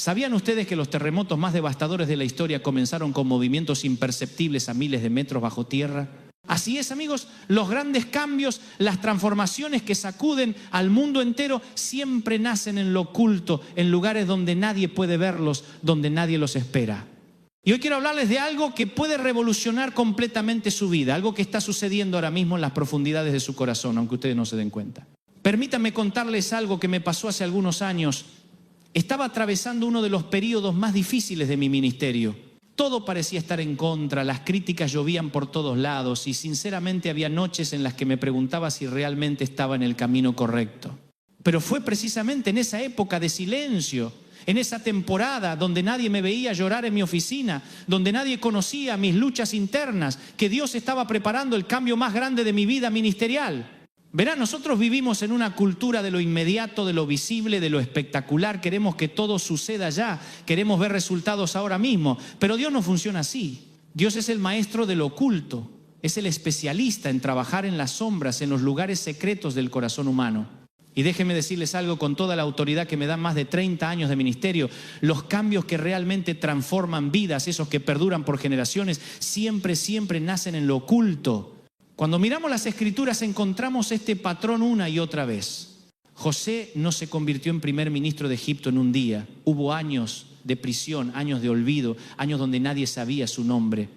¿Sabían ustedes que los terremotos más devastadores de la historia comenzaron con movimientos imperceptibles a miles de metros bajo tierra? Así es, amigos, los grandes cambios, las transformaciones que sacuden al mundo entero siempre nacen en lo oculto, en lugares donde nadie puede verlos, donde nadie los espera. Y hoy quiero hablarles de algo que puede revolucionar completamente su vida, algo que está sucediendo ahora mismo en las profundidades de su corazón, aunque ustedes no se den cuenta. Permítanme contarles algo que me pasó hace algunos años. Estaba atravesando uno de los periodos más difíciles de mi ministerio. Todo parecía estar en contra, las críticas llovían por todos lados y sinceramente había noches en las que me preguntaba si realmente estaba en el camino correcto. Pero fue precisamente en esa época de silencio, en esa temporada donde nadie me veía llorar en mi oficina, donde nadie conocía mis luchas internas, que Dios estaba preparando el cambio más grande de mi vida ministerial. Verán, nosotros vivimos en una cultura de lo inmediato, de lo visible, de lo espectacular. Queremos que todo suceda ya, queremos ver resultados ahora mismo. Pero Dios no funciona así. Dios es el maestro de lo oculto, es el especialista en trabajar en las sombras, en los lugares secretos del corazón humano. Y déjenme decirles algo con toda la autoridad que me dan más de 30 años de ministerio. Los cambios que realmente transforman vidas, esos que perduran por generaciones, siempre nacen en lo oculto. Cuando miramos las Escrituras encontramos este patrón una y otra vez. José no se convirtió en primer ministro de Egipto en un día. Hubo años de prisión, años de olvido, años donde nadie sabía su nombre.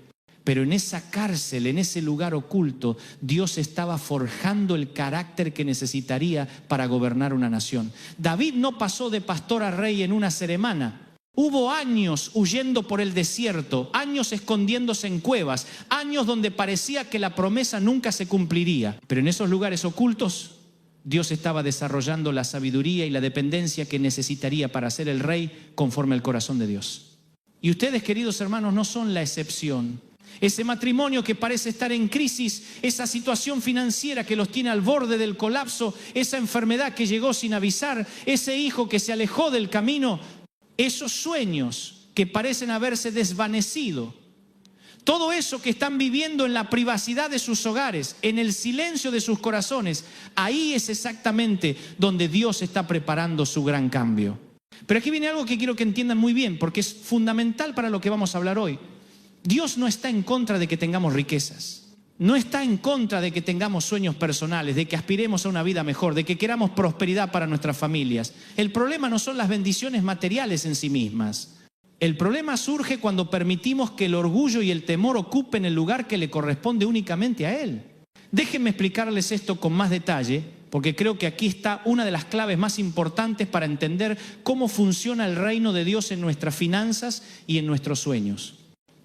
Pero en esa cárcel, en ese lugar oculto, Dios estaba forjando el carácter que necesitaría para gobernar una nación. David no pasó de pastor a rey en una semana. Hubo años huyendo por el desierto, años escondiéndose en cuevas, años donde parecía que la promesa nunca se cumpliría. Pero en esos lugares ocultos, Dios estaba desarrollando la sabiduría y la dependencia que necesitaría para ser el rey conforme al corazón de Dios. Y ustedes, queridos hermanos, no son la excepción. Ese matrimonio que parece estar en crisis, esa situación financiera que los tiene al borde del colapso, esa enfermedad que llegó sin avisar, ese hijo que se alejó del camino, esos sueños que parecen haberse desvanecido, todo eso que están viviendo en la privacidad de sus hogares, en el silencio de sus corazones, ahí es exactamente donde Dios está preparando su gran cambio. Pero aquí viene algo que quiero que entiendan muy bien, porque es fundamental para lo que vamos a hablar hoy. Dios no está en contra de que tengamos riquezas. No está en contra de que tengamos sueños personales, de que aspiremos a una vida mejor, de que queramos prosperidad para nuestras familias. El problema no son las bendiciones materiales en sí mismas. El problema surge cuando permitimos que el orgullo y el temor ocupen el lugar que le corresponde únicamente a Él. Déjenme explicarles esto con más detalle, porque creo que aquí está una de las claves más importantes para entender cómo funciona el reino de Dios en nuestras finanzas y en nuestros sueños.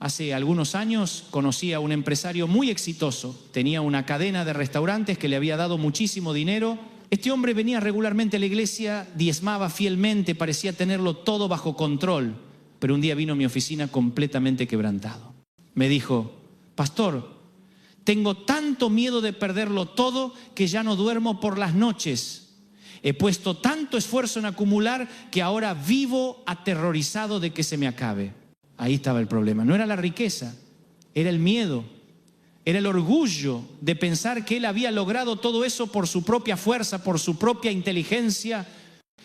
Hace algunos años conocí a un empresario muy exitoso. Tenía una cadena de restaurantes que le había dado muchísimo dinero. Este hombre venía regularmente a la iglesia, diezmaba fielmente, parecía tenerlo todo bajo control. Pero un día vino a mi oficina completamente quebrantado. Me dijo: pastor, tengo tanto miedo de perderlo todo que ya no duermo por las noches. He puesto tanto esfuerzo en acumular que ahora vivo aterrorizado de que se me acabe. Ahí estaba el problema. No era la riqueza, era el miedo, era el orgullo de pensar que él había logrado todo eso por su propia fuerza, por su propia inteligencia.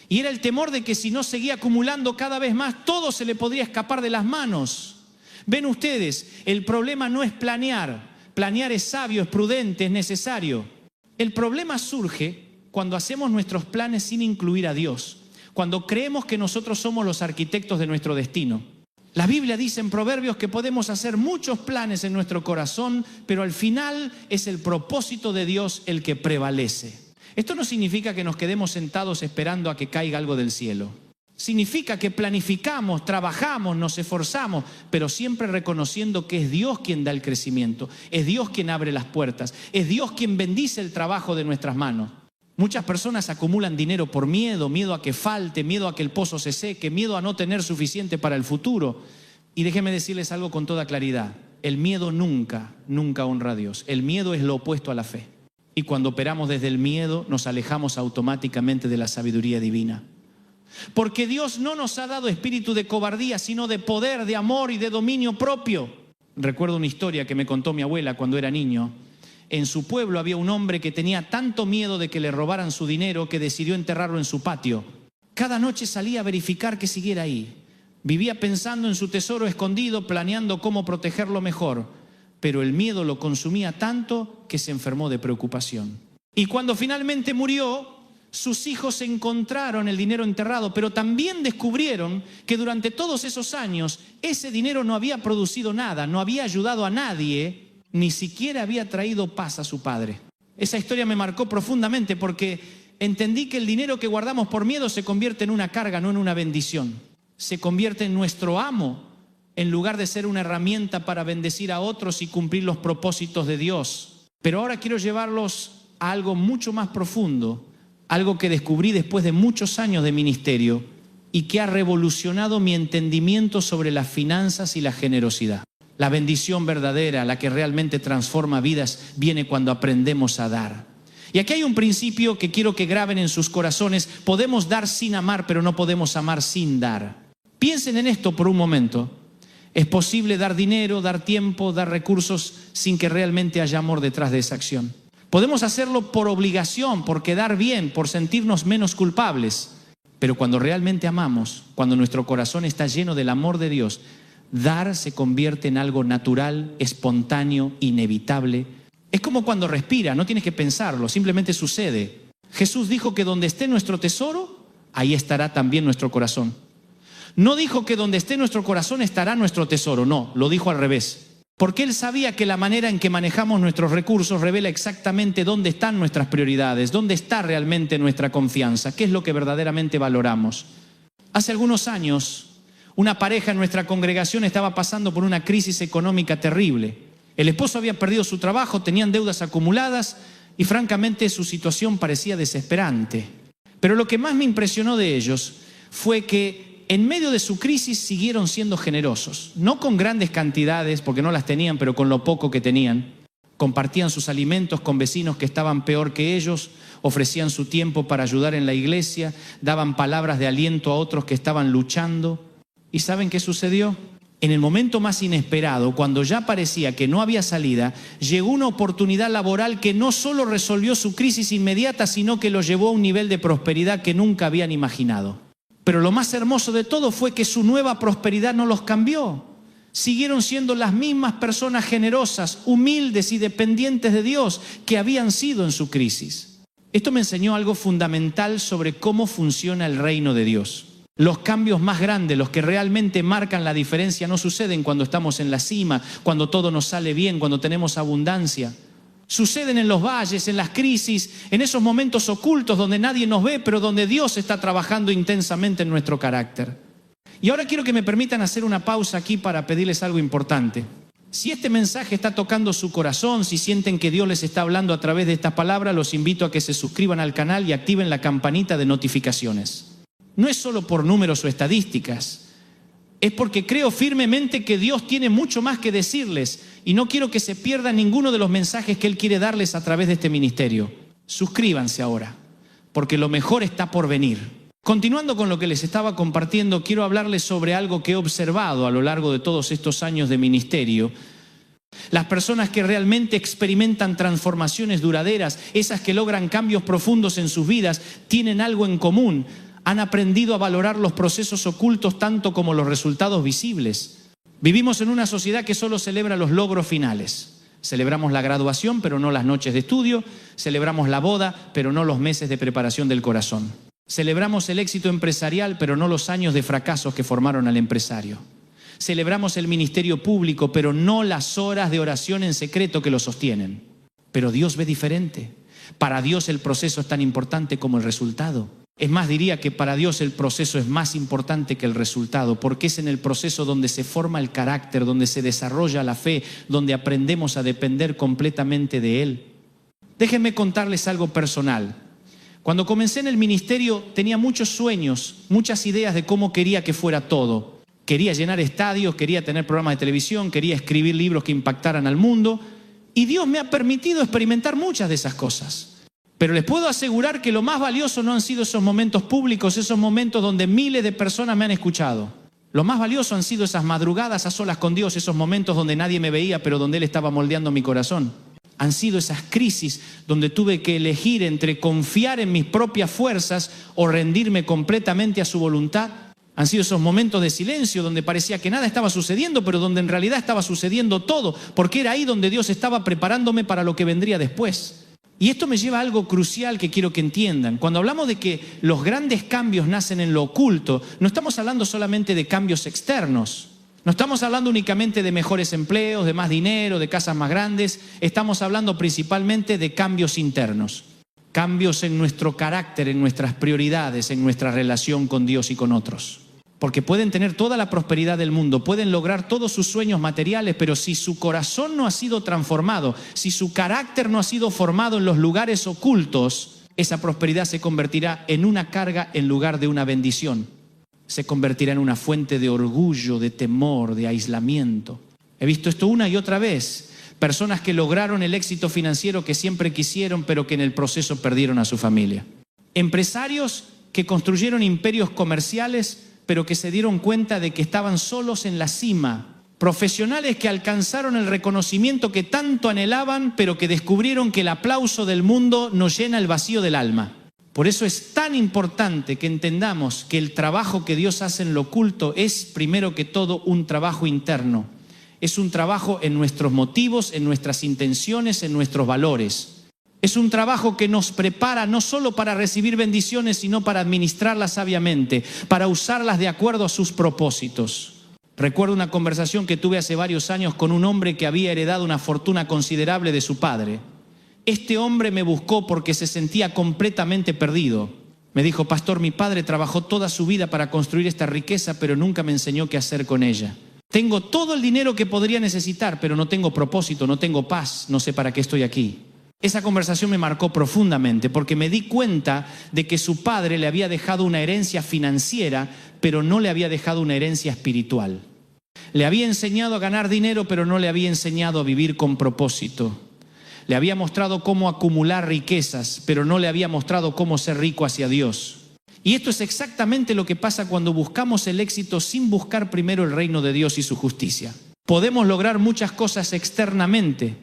Y era el temor de que si no seguía acumulando cada vez más, todo se le podría escapar de las manos. Ven ustedes, el problema no es planear. Planear es sabio, es prudente, es necesario. El problema surge cuando hacemos nuestros planes sin incluir a Dios, cuando creemos que nosotros somos los arquitectos de nuestro destino. La Biblia dice en Proverbios que podemos hacer muchos planes en nuestro corazón, pero al final es el propósito de Dios el que prevalece. Esto no significa que nos quedemos sentados esperando a que caiga algo del cielo. Significa que planificamos, trabajamos, nos esforzamos, pero siempre reconociendo que es Dios quien da el crecimiento, es Dios quien abre las puertas, es Dios quien bendice el trabajo de nuestras manos. Muchas personas acumulan dinero por miedo, miedo a que falte, miedo a que el pozo se seque, miedo a no tener suficiente para el futuro. Y déjenme decirles algo con toda claridad. El miedo nunca honra a Dios. El miedo es lo opuesto a la fe. Y cuando operamos desde el miedo, nos alejamos automáticamente de la sabiduría divina. Porque Dios no nos ha dado espíritu de cobardía, sino de poder, de amor y de dominio propio. Recuerdo una historia que me contó mi abuela cuando era niño. En su pueblo había un hombre que tenía tanto miedo de que le robaran su dinero que decidió enterrarlo en su patio. Cada noche salía a verificar que siguiera ahí. Vivía pensando en su tesoro escondido, planeando cómo protegerlo mejor, pero el miedo lo consumía tanto que se enfermó de preocupación. Y cuando finalmente murió, sus hijos encontraron el dinero enterrado, pero también descubrieron que durante todos esos años ese dinero no había producido nada, no había ayudado a nadie, ni siquiera había traído paz a su padre. Esa historia me marcó profundamente porque entendí que el dinero que guardamos por miedo se convierte en una carga, no en una bendición. Se convierte en nuestro amo, en lugar de ser una herramienta para bendecir a otros y cumplir los propósitos de Dios. Pero ahora quiero llevarlos a algo mucho más profundo, algo que descubrí después de muchos años de ministerio y que ha revolucionado mi entendimiento sobre las finanzas y la generosidad. La bendición verdadera, la que realmente transforma vidas, viene cuando aprendemos a dar. Y aquí hay un principio que quiero que graben en sus corazones. Podemos dar sin amar, pero no podemos amar sin dar. Piensen en esto por un momento. Es posible dar dinero, dar tiempo, dar recursos sin que realmente haya amor detrás de esa acción. Podemos hacerlo por obligación, por quedar bien, por sentirnos menos culpables. Pero cuando realmente amamos, cuando nuestro corazón está lleno del amor de Dios, dar se convierte en algo natural, espontáneo, inevitable. Es como cuando respira, no tienes que pensarlo, simplemente sucede. Jesús dijo que donde esté nuestro tesoro, ahí estará también nuestro corazón. No dijo que donde esté nuestro corazón estará nuestro tesoro, no, lo dijo al revés. Porque Él sabía que la manera en que manejamos nuestros recursos revela exactamente dónde están nuestras prioridades, dónde está realmente nuestra confianza, qué es lo que verdaderamente valoramos. Hace algunos años, una pareja en nuestra congregación estaba pasando por una crisis económica terrible. El esposo había perdido su trabajo, tenían deudas acumuladas y francamente su situación parecía desesperante. Pero lo que más me impresionó de ellos fue que en medio de su crisis siguieron siendo generosos, no con grandes cantidades, porque no las tenían, pero con lo poco que tenían. Compartían sus alimentos con vecinos que estaban peor que ellos, ofrecían su tiempo para ayudar en la iglesia, daban palabras de aliento a otros que estaban luchando. ¿Y saben qué sucedió? En el momento más inesperado, cuando ya parecía que no había salida, llegó una oportunidad laboral que no solo resolvió su crisis inmediata, sino que lo llevó a un nivel de prosperidad que nunca habían imaginado. Pero lo más hermoso de todo fue que su nueva prosperidad no los cambió. Siguieron siendo las mismas personas generosas, humildes y dependientes de Dios que habían sido en su crisis. Esto me enseñó algo fundamental sobre cómo funciona el reino de Dios. Los cambios más grandes, los que realmente marcan la diferencia, no suceden cuando estamos en la cima, cuando todo nos sale bien, cuando tenemos abundancia. Suceden en los valles, en las crisis, en esos momentos ocultos donde nadie nos ve, pero donde Dios está trabajando intensamente en nuestro carácter. Y ahora quiero que me permitan hacer una pausa aquí para pedirles algo importante. Si este mensaje está tocando su corazón, si sienten que Dios les está hablando a través de estas palabras, los invito a que se suscriban al canal y activen la campanita de notificaciones. No es solo por números o estadísticas. Es porque creo firmemente que Dios tiene mucho más que decirles y no quiero que se pierda ninguno de los mensajes que Él quiere darles a través de este ministerio. Suscríbanse ahora, porque lo mejor está por venir. Continuando con lo que les estaba compartiendo, quiero hablarles sobre algo que he observado a lo largo de todos estos años de ministerio. Las personas que realmente experimentan transformaciones duraderas, esas que logran cambios profundos en sus vidas, tienen algo en común. Han aprendido a valorar los procesos ocultos tanto como los resultados visibles. Vivimos en una sociedad que solo celebra los logros finales. Celebramos la graduación, pero no las noches de estudio. Celebramos la boda, pero no los meses de preparación del corazón. Celebramos el éxito empresarial, pero no los años de fracasos que formaron al empresario. Celebramos el ministerio público, pero no las horas de oración en secreto que lo sostienen. Pero Dios ve diferente. Para Dios el proceso es tan importante como el resultado. Es más, diría que para Dios el proceso es más importante que el resultado, porque es en el proceso donde se forma el carácter, donde se desarrolla la fe, donde aprendemos a depender completamente de Él. Déjenme contarles algo personal. Cuando comencé en el ministerio tenía muchos sueños, muchas ideas de cómo quería que fuera todo. Quería llenar estadios, quería tener programas de televisión, quería escribir libros que impactaran al mundo, y Dios me ha permitido experimentar muchas de esas cosas. Pero les puedo asegurar que lo más valioso no han sido esos momentos públicos, esos momentos donde miles de personas me han escuchado. Lo más valioso han sido esas madrugadas a solas con Dios, esos momentos donde nadie me veía, pero donde Él estaba moldeando mi corazón. Han sido esas crisis donde tuve que elegir entre confiar en mis propias fuerzas o rendirme completamente a su voluntad. Han sido esos momentos de silencio donde parecía que nada estaba sucediendo, pero donde en realidad estaba sucediendo todo, porque era ahí donde Dios estaba preparándome para lo que vendría después. Y esto me lleva a algo crucial que quiero que entiendan. Cuando hablamos de que los grandes cambios nacen en lo oculto, no estamos hablando solamente de cambios externos. No estamos hablando únicamente de mejores empleos, de más dinero, de casas más grandes. Estamos hablando principalmente de cambios internos. Cambios en nuestro carácter, en nuestras prioridades, en nuestra relación con Dios y con otros. Porque pueden tener toda la prosperidad del mundo, pueden lograr todos sus sueños materiales, pero si su corazón no ha sido transformado, si su carácter no ha sido formado en los lugares ocultos, esa prosperidad se convertirá en una carga en lugar de una bendición. Se convertirá en una fuente de orgullo, de temor, de aislamiento. He visto esto una y otra vez. Personas que lograron el éxito financiero que siempre quisieron, pero que en el proceso perdieron a su familia. Empresarios que construyeron imperios comerciales, pero que se dieron cuenta de que estaban solos en la cima. Profesionales que alcanzaron el reconocimiento que tanto anhelaban, pero que descubrieron que el aplauso del mundo nos llena el vacío del alma. Por eso es tan importante que entendamos que el trabajo que Dios hace en lo oculto es, primero que todo, un trabajo interno. Es un trabajo en nuestros motivos, en nuestras intenciones, en nuestros valores. Es un trabajo que nos prepara no solo para recibir bendiciones, sino para administrarlas sabiamente, para usarlas de acuerdo a sus propósitos. Recuerdo una conversación que tuve hace varios años con un hombre que había heredado una fortuna considerable de su padre. Este hombre me buscó porque se sentía completamente perdido. Me dijo: pastor, mi padre trabajó toda su vida para construir esta riqueza, pero nunca me enseñó qué hacer con ella. Tengo todo el dinero que podría necesitar, pero no tengo propósito, no tengo paz, no sé para qué estoy aquí. Esa conversación me marcó profundamente porque me di cuenta de que su padre le había dejado una herencia financiera, pero no le había dejado una herencia espiritual. Le había enseñado a ganar dinero, pero no le había enseñado a vivir con propósito. Le había mostrado cómo acumular riquezas, pero no le había mostrado cómo ser rico hacia Dios. Y esto es exactamente lo que pasa cuando buscamos el éxito sin buscar primero el reino de Dios y su justicia. Podemos lograr muchas cosas externamente,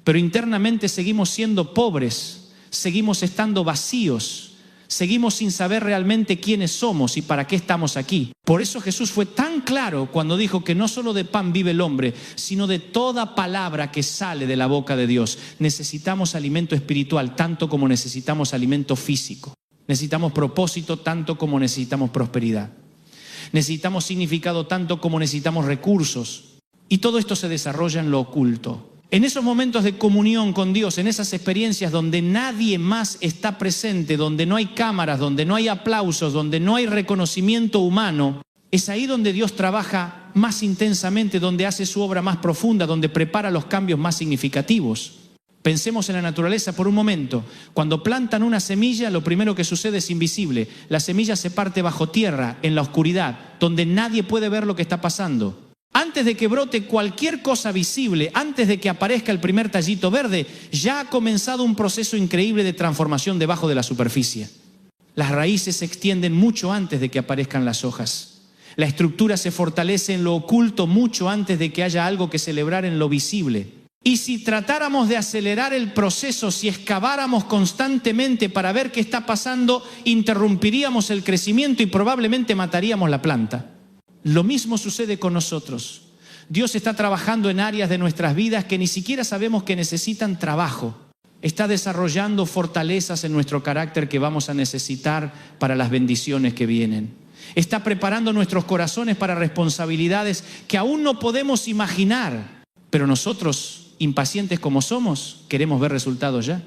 pero internamente seguimos siendo pobres, seguimos estando vacíos, seguimos sin saber realmente quiénes somos y para qué estamos aquí. Por eso Jesús fue tan claro cuando dijo que no solo de pan vive el hombre, sino de toda palabra que sale de la boca de Dios. Necesitamos alimento espiritual tanto como necesitamos alimento físico. Necesitamos propósito tanto como necesitamos prosperidad. Necesitamos significado tanto como necesitamos recursos. Y todo esto se desarrolla en lo oculto. En esos momentos de comunión con Dios, en esas experiencias donde nadie más está presente, donde no hay cámaras, donde no hay aplausos, donde no hay reconocimiento humano, es ahí donde Dios trabaja más intensamente, donde hace su obra más profunda, donde prepara los cambios más significativos. Pensemos en la naturaleza por un momento. Cuando plantan una semilla, lo primero que sucede es invisible. La semilla se parte bajo tierra, en la oscuridad, donde nadie puede ver lo que está pasando. Antes de que brote cualquier cosa visible, antes de que aparezca el primer tallito verde, ya ha comenzado un proceso increíble de transformación debajo de la superficie. Las raíces se extienden mucho antes de que aparezcan las hojas. La estructura se fortalece en lo oculto mucho antes de que haya algo que celebrar en lo visible. Y si tratáramos de acelerar el proceso, si excaváramos constantemente para ver qué está pasando, interrumpiríamos el crecimiento y probablemente mataríamos la planta. Lo mismo sucede con nosotros. Dios está trabajando en áreas de nuestras vidas que ni siquiera sabemos que necesitan trabajo. Está desarrollando fortalezas en nuestro carácter que vamos a necesitar para las bendiciones que vienen. Está preparando nuestros corazones para responsabilidades que aún no podemos imaginar. Pero nosotros, impacientes como somos, queremos ver resultados ya.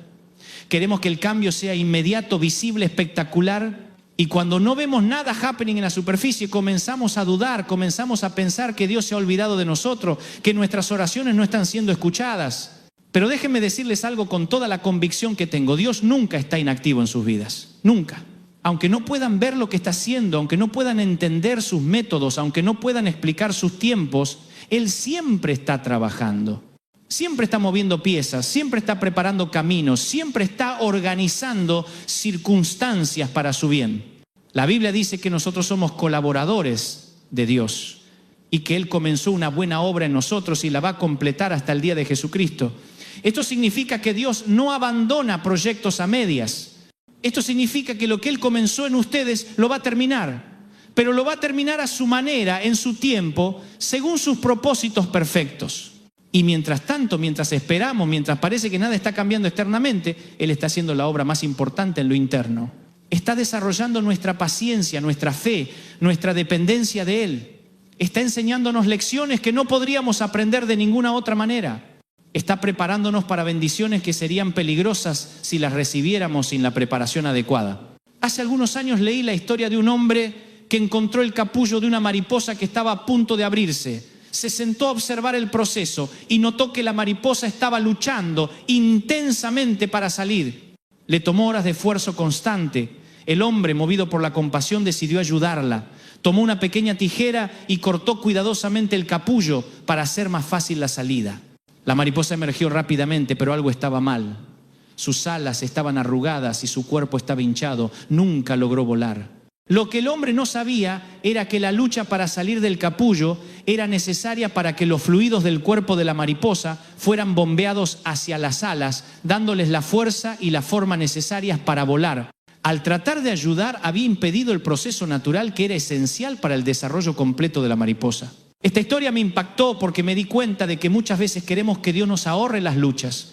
Queremos que el cambio sea inmediato, visible, espectacular. Y cuando no vemos nada happening en la superficie, comenzamos a dudar, comenzamos a pensar que Dios se ha olvidado de nosotros, que nuestras oraciones no están siendo escuchadas. Pero déjenme decirles algo con toda la convicción que tengo. Dios nunca está inactivo en sus vidas, nunca. Aunque no puedan ver lo que está haciendo, aunque no puedan entender sus métodos, aunque no puedan explicar sus tiempos, Él siempre está trabajando. Siempre está moviendo piezas, siempre está preparando caminos, siempre está organizando circunstancias para su bien. La Biblia dice que nosotros somos colaboradores de Dios y que Él comenzó una buena obra en nosotros y la va a completar hasta el día de Jesucristo. Esto significa que Dios no abandona proyectos a medias. Esto significa que lo que Él comenzó en ustedes lo va a terminar. pero lo va a terminar a su manera, en su tiempo, según sus propósitos perfectos. Y mientras tanto, mientras esperamos, mientras parece que nada está cambiando externamente, Él está haciendo la obra más importante en lo interno. Está desarrollando nuestra paciencia, nuestra fe, nuestra dependencia de Él. Está enseñándonos lecciones que no podríamos aprender de ninguna otra manera. Está preparándonos para bendiciones que serían peligrosas si las recibiéramos sin la preparación adecuada. Hace algunos años leí la historia de un hombre que encontró el capullo de una mariposa que estaba a punto de abrirse. Se sentó a observar el proceso y notó que la mariposa estaba luchando intensamente para salir. Le tomó horas de esfuerzo constante. El hombre, movido por la compasión, decidió ayudarla. Tomó una pequeña tijera y cortó cuidadosamente el capullo para hacer más fácil la salida. La mariposa emergió rápidamente, pero algo estaba mal. Sus alas estaban arrugadas y su cuerpo estaba hinchado. Nunca logró volar. Lo que el hombre no sabía era que la lucha para salir del capullo era necesaria para que los fluidos del cuerpo de la mariposa fueran bombeados hacia las alas, dándoles la fuerza y la forma necesarias para volar. Al tratar de ayudar, había impedido el proceso natural que era esencial para el desarrollo completo de la mariposa. Esta historia me impactó porque me di cuenta de que muchas veces queremos que Dios nos ahorre las luchas,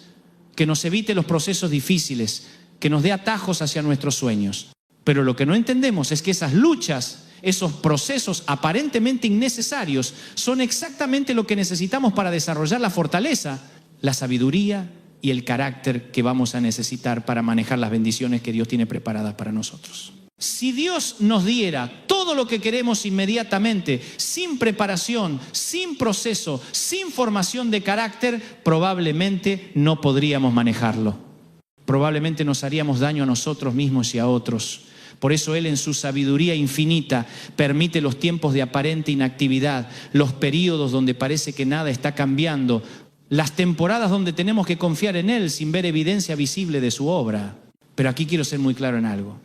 que nos evite los procesos difíciles, que nos dé atajos hacia nuestros sueños. Pero lo que no entendemos es que esas luchas, esos procesos aparentemente innecesarios, son exactamente lo que necesitamos para desarrollar la fortaleza, la sabiduría y el carácter que vamos a necesitar para manejar las bendiciones que Dios tiene preparadas para nosotros. Si Dios nos diera todo lo que queremos inmediatamente, sin preparación, sin proceso, sin formación de carácter, probablemente no podríamos manejarlo. Probablemente nos haríamos daño a nosotros mismos y a otros. Por eso Él, en su sabiduría infinita, permite los tiempos de aparente inactividad, los periodos donde parece que nada está cambiando, las temporadas donde tenemos que confiar en Él sin ver evidencia visible de su obra. Pero aquí quiero ser muy claro en algo.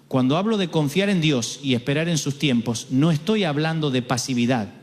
Cuando hablo de confiar en Dios y esperar en sus tiempos, no estoy hablando de pasividad.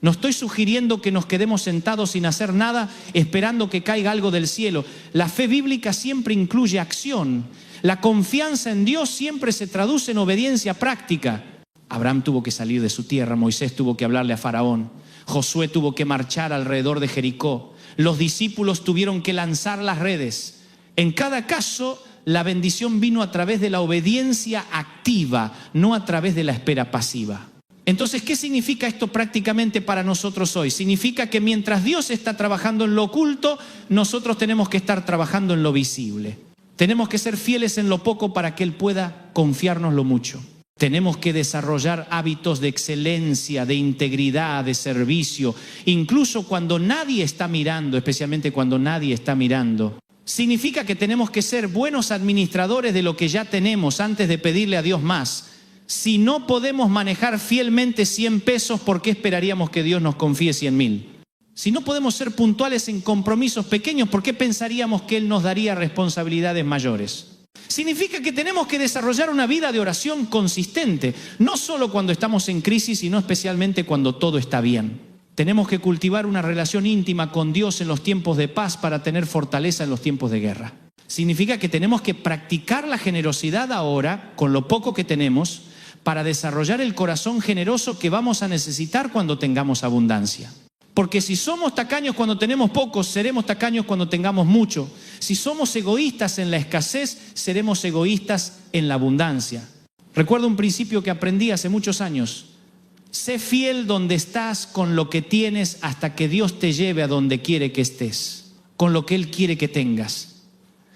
No estoy sugiriendo que nos quedemos sentados sin hacer nada esperando que caiga algo del cielo. La fe bíblica siempre incluye acción. La confianza en Dios siempre se traduce en obediencia práctica. Abraham tuvo que salir de su tierra, Moisés tuvo que hablarle a Faraón, Josué tuvo que marchar alrededor de Jericó, los discípulos tuvieron que lanzar las redes. En cada caso, la bendición vino a través de la obediencia activa, no a través de la espera pasiva. Entonces, ¿qué significa esto prácticamente para nosotros hoy? Significa que mientras Dios está trabajando en lo oculto, nosotros tenemos que estar trabajando en lo visible. Tenemos que ser fieles en lo poco para que Él pueda confiarnos lo mucho. Tenemos que desarrollar hábitos de excelencia, de integridad, de servicio, incluso cuando nadie está mirando, especialmente cuando nadie está mirando. Significa que tenemos que ser buenos administradores de lo que ya tenemos antes de pedirle a Dios más. Si no podemos manejar fielmente 100 pesos, ¿por qué esperaríamos que Dios nos confíe 100.000? Si no podemos ser puntuales en compromisos pequeños, ¿por qué pensaríamos que Él nos daría responsabilidades mayores? Significa que tenemos que desarrollar una vida de oración consistente, no solo cuando estamos en crisis, sino especialmente cuando todo está bien. Tenemos que cultivar una relación íntima con Dios en los tiempos de paz para tener fortaleza en los tiempos de guerra. Significa que tenemos que practicar la generosidad ahora, con lo poco que tenemos, para desarrollar el corazón generoso que vamos a necesitar cuando tengamos abundancia. Porque si somos tacaños cuando tenemos poco, seremos tacaños cuando tengamos mucho. Si somos egoístas en la escasez, seremos egoístas en la abundancia. Recuerdo un principio que aprendí hace muchos años. Sé fiel donde estás con lo que tienes hasta que Dios te lleve a donde quiere que estés, con lo que Él quiere que tengas.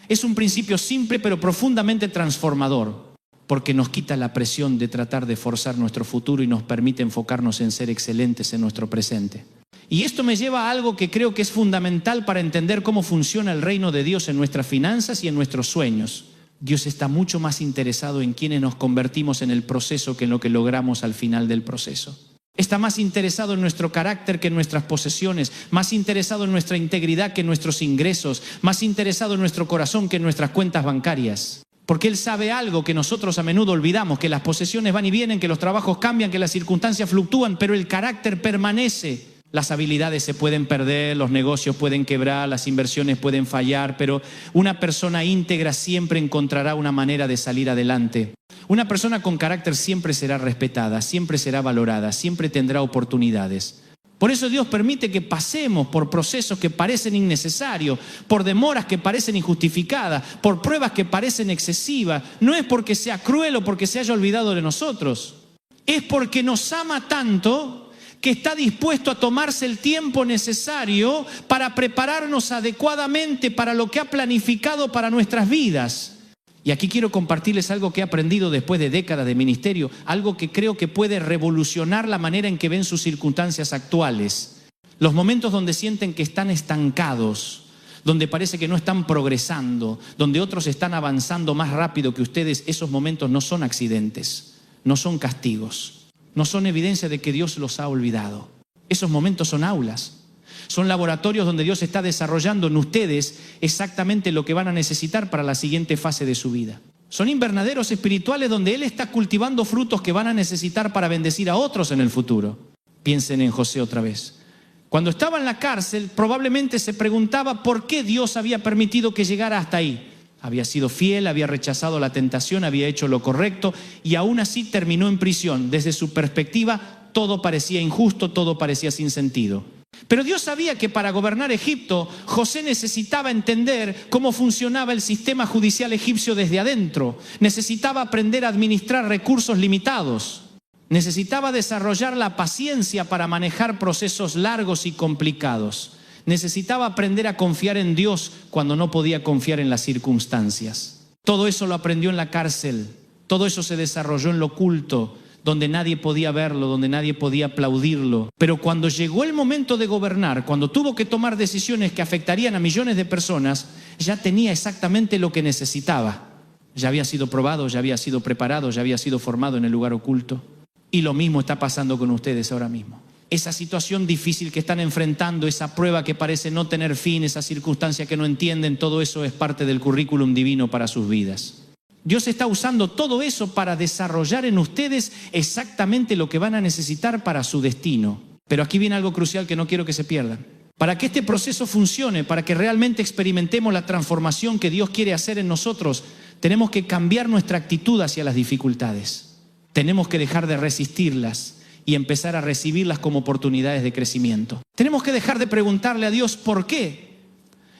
Es un principio simple pero profundamente transformador, porque nos quita la presión de tratar de forzar nuestro futuro y nos permite enfocarnos en ser excelentes en nuestro presente. Y esto me lleva a algo que creo que es fundamental para entender cómo funciona el reino de Dios en nuestras finanzas y en nuestros sueños. Dios está mucho más interesado en quienes nos convertimos en el proceso que en lo que logramos al final del proceso. Está más interesado en nuestro carácter que en nuestras posesiones, más interesado en nuestra integridad que en nuestros ingresos, más interesado en nuestro corazón que en nuestras cuentas bancarias. Porque Él sabe algo que nosotros a menudo olvidamos, que las posesiones van y vienen, que los trabajos cambian, que las circunstancias fluctúan, pero el carácter permanece. Las habilidades se pueden perder, los negocios pueden quebrar, las inversiones pueden fallar, pero una persona íntegra siempre encontrará una manera de salir adelante. Una persona con carácter siempre será respetada, siempre será valorada, siempre tendrá oportunidades. Por eso Dios permite que pasemos por procesos que parecen innecesarios, por demoras que parecen injustificadas, por pruebas que parecen excesivas. No es porque sea cruel o porque se haya olvidado de nosotros. Es porque nos ama tanto que está dispuesto a tomarse el tiempo necesario para prepararnos adecuadamente para lo que ha planificado para nuestras vidas. Y aquí quiero compartirles algo que he aprendido después de décadas de ministerio, algo que creo que puede revolucionar la manera en que ven sus circunstancias actuales. Los momentos donde sienten que están estancados, donde parece que no están progresando, donde otros están avanzando más rápido que ustedes, esos momentos no son accidentes, no son castigos. No son evidencia de que Dios los ha olvidado. Esos momentos son aulas. Son laboratorios donde Dios está desarrollando en ustedes exactamente lo que van a necesitar para la siguiente fase de su vida. Son invernaderos espirituales donde Él está cultivando frutos que van a necesitar para bendecir a otros en el futuro. Piensen en José otra vez. Cuando estaba en la cárcel, probablemente se preguntaba por qué Dios había permitido que llegara hasta ahí. Había sido fiel, había rechazado la tentación, había hecho lo correcto y aún así terminó en prisión. Desde su perspectiva, todo parecía injusto, todo parecía sin sentido. Pero Dios sabía que para gobernar Egipto, José necesitaba entender cómo funcionaba el sistema judicial egipcio desde adentro. Necesitaba aprender a administrar recursos limitados. Necesitaba desarrollar la paciencia para manejar procesos largos y complicados. Necesitaba aprender a confiar en Dios cuando no podía confiar en las circunstancias. Todo eso lo aprendió en la cárcel. Todo eso se desarrolló en lo oculto, donde nadie podía verlo, donde nadie podía aplaudirlo. Pero cuando llegó el momento de gobernar, cuando tuvo que tomar decisiones que afectarían a millones de personas, ya tenía exactamente lo que necesitaba. Ya había sido probado, ya había sido preparado, ya había sido formado en el lugar oculto. Y lo mismo está pasando con ustedes ahora mismo. Esa situación difícil que están enfrentando, esa prueba que parece no tener fin, esa circunstancia que no entienden, todo eso es parte del currículum divino para sus vidas. Dios está usando todo eso para desarrollar en ustedes exactamente lo que van a necesitar para su destino. Pero aquí viene algo crucial que no quiero que se pierdan. Para que este proceso funcione, para que realmente experimentemos la transformación que Dios quiere hacer en nosotros, tenemos que cambiar nuestra actitud hacia las dificultades. Tenemos que dejar de resistirlas y empezar a recibirlas como oportunidades de crecimiento. Tenemos que dejar de preguntarle a Dios ¿por qué?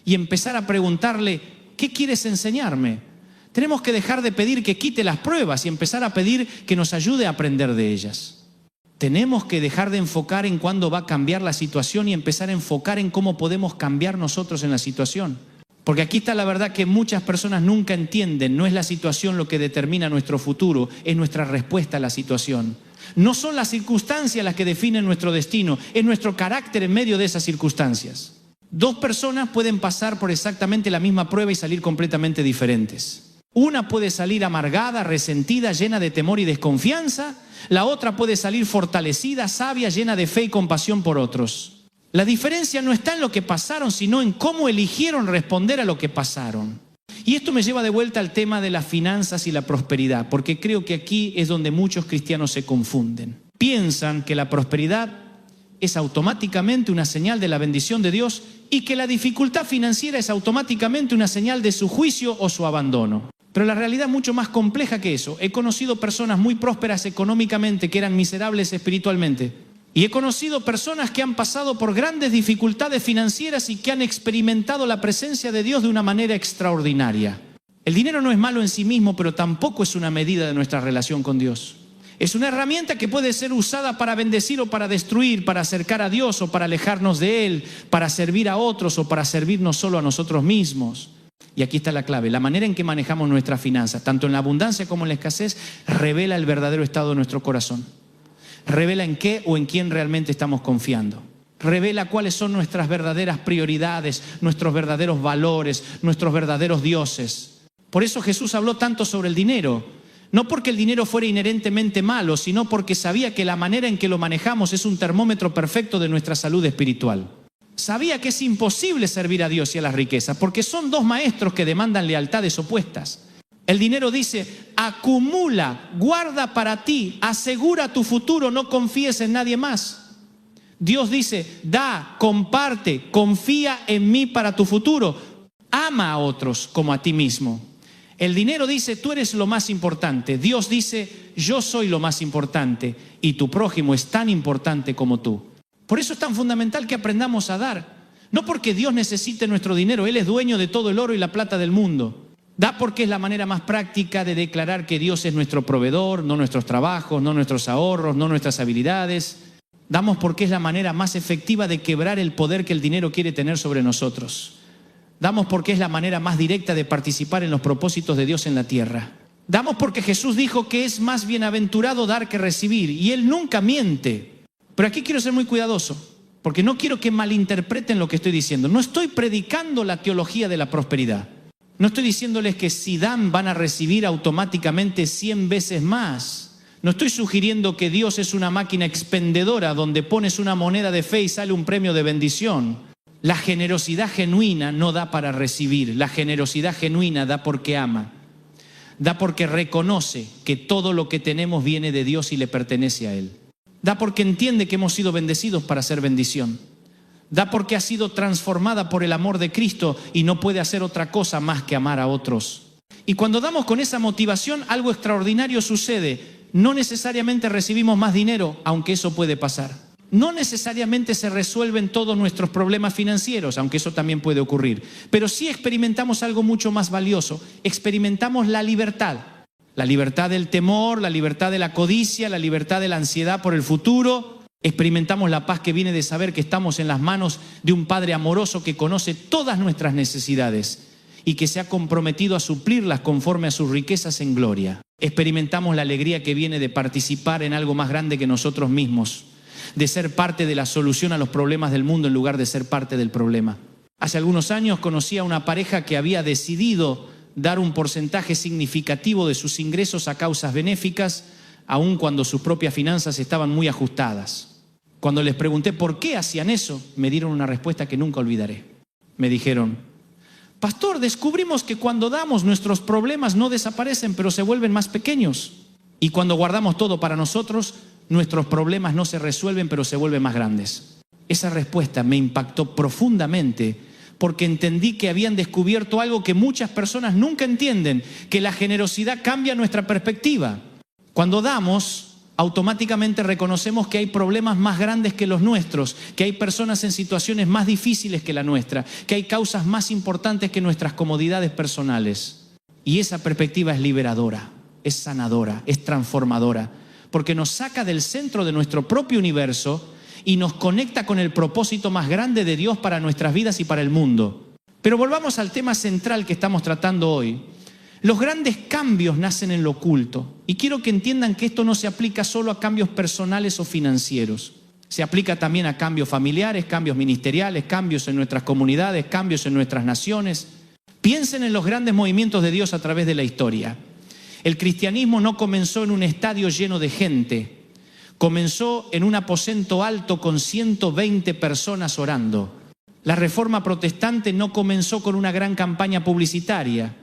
Y empezar a preguntarle ¿qué quieres enseñarme? Tenemos que dejar de pedir que quite las pruebas y empezar a pedir que nos ayude a aprender de ellas. Tenemos que dejar de enfocar en cuándo va a cambiar la situación y empezar a enfocar en cómo podemos cambiar nosotros en la situación. Porque aquí está la verdad que muchas personas nunca entienden, no es la situación lo que determina nuestro futuro, es nuestra respuesta a la situación. No son las circunstancias las que definen nuestro destino, es nuestro carácter en medio de esas circunstancias. Dos personas pueden pasar por exactamente la misma prueba y salir completamente diferentes. Una puede salir amargada, resentida, llena de temor y desconfianza. La otra puede salir fortalecida, sabia, llena de fe y compasión por otros. La diferencia no está en lo que pasaron, sino en cómo eligieron responder a lo que pasaron. Y esto me lleva de vuelta al tema de las finanzas y la prosperidad, porque creo que aquí es donde muchos cristianos se confunden. Piensan que la prosperidad es automáticamente una señal de la bendición de Dios y que la dificultad financiera es automáticamente una señal de su juicio o su abandono. Pero la realidad es mucho más compleja que eso. He conocido personas muy prósperas económicamente que eran miserables espiritualmente. Y he conocido personas que han pasado por grandes dificultades financieras y que han experimentado la presencia de Dios de una manera extraordinaria. El dinero no es malo en sí mismo, pero tampoco es una medida de nuestra relación con Dios. Es una herramienta que puede ser usada para bendecir o para destruir, para acercar a Dios o para alejarnos de Él, para servir a otros o para servirnos solo a nosotros mismos. Y aquí está la clave, la manera en que manejamos nuestras finanzas, tanto en la abundancia como en la escasez, revela el verdadero estado de nuestro corazón. Revela en qué o en quién realmente estamos confiando. Revela cuáles son nuestras verdaderas prioridades, nuestros verdaderos valores, nuestros verdaderos dioses. Por eso Jesús habló tanto sobre el dinero. No porque el dinero fuera inherentemente malo, sino porque sabía que la manera en que lo manejamos es un termómetro perfecto de nuestra salud espiritual. Sabía que es imposible servir a Dios y a las riquezas, porque son dos maestros que demandan lealtades opuestas. El dinero dice, acumula, guarda para ti, asegura tu futuro, no confíes en nadie más. Dios dice, da, comparte, confía en mí para tu futuro. Ama a otros como a ti mismo. El dinero dice, tú eres lo más importante. Dios dice, yo soy lo más importante y tu prójimo es tan importante como tú. Por eso es tan fundamental que aprendamos a dar. No porque Dios necesite nuestro dinero, Él es dueño de todo el oro y la plata del mundo. Da porque es la manera más práctica de declarar que Dios es nuestro proveedor, no nuestros trabajos, no nuestros ahorros, no nuestras habilidades. Damos porque es la manera más efectiva de quebrar el poder que el dinero quiere tener sobre nosotros. Damos porque es la manera más directa de participar en los propósitos de Dios en la tierra. Damos porque Jesús dijo que es más bienaventurado dar que recibir, y Él nunca miente. Pero aquí quiero ser muy cuidadoso, porque no quiero que malinterpreten lo que estoy diciendo. No estoy predicando la teología de la prosperidad. No estoy diciéndoles que si dan van a recibir automáticamente 100 veces más. No estoy sugiriendo que Dios es una máquina expendedora donde pones una moneda de fe y sale un premio de bendición. La generosidad genuina no da para recibir. La generosidad genuina da porque ama. Da porque reconoce que todo lo que tenemos viene de Dios y le pertenece a Él. Da porque entiende que hemos sido bendecidos para ser bendición. Da porque ha sido transformada por el amor de Cristo y no puede hacer otra cosa más que amar a otros. Y cuando damos con esa motivación, algo extraordinario sucede. No necesariamente recibimos más dinero, aunque eso puede pasar. No necesariamente se resuelven todos nuestros problemas financieros, aunque eso también puede ocurrir. Pero sí experimentamos algo mucho más valioso. Experimentamos la libertad. La libertad del temor, la libertad de la codicia, la libertad de la ansiedad por el futuro. Experimentamos la paz que viene de saber que estamos en las manos de un Padre amoroso que conoce todas nuestras necesidades y que se ha comprometido a suplirlas conforme a sus riquezas en gloria. Experimentamos la alegría que viene de participar en algo más grande que nosotros mismos, de ser parte de la solución a los problemas del mundo en lugar de ser parte del problema. Hace algunos años conocí a una pareja que había decidido dar un porcentaje significativo de sus ingresos a causas benéficas, aun cuando sus propias finanzas estaban muy ajustadas. Cuando les pregunté por qué hacían eso, me dieron una respuesta que nunca olvidaré. Me dijeron, pastor, descubrimos que cuando damos nuestros problemas no desaparecen, pero se vuelven más pequeños. Y cuando guardamos todo para nosotros, nuestros problemas no se resuelven, pero se vuelven más grandes. Esa respuesta me impactó profundamente porque entendí que habían descubierto algo que muchas personas nunca entienden, que la generosidad cambia nuestra perspectiva. Cuando damos, automáticamente reconocemos que hay problemas más grandes que los nuestros, que hay personas en situaciones más difíciles que la nuestra, que hay causas más importantes que nuestras comodidades personales. Y esa perspectiva es liberadora, es sanadora, es transformadora, porque nos saca del centro de nuestro propio universo y nos conecta con el propósito más grande de Dios para nuestras vidas y para el mundo. Pero volvamos al tema central que estamos tratando hoy. Los grandes cambios nacen en lo oculto. Y quiero que entiendan que esto no se aplica solo a cambios personales o financieros. Se aplica también a cambios familiares, cambios ministeriales, cambios en nuestras comunidades, cambios en nuestras naciones. Piensen en los grandes movimientos de Dios a través de la historia. El cristianismo no comenzó en un estadio lleno de gente. Comenzó en un aposento alto con 120 personas orando. La reforma protestante no comenzó con una gran campaña publicitaria.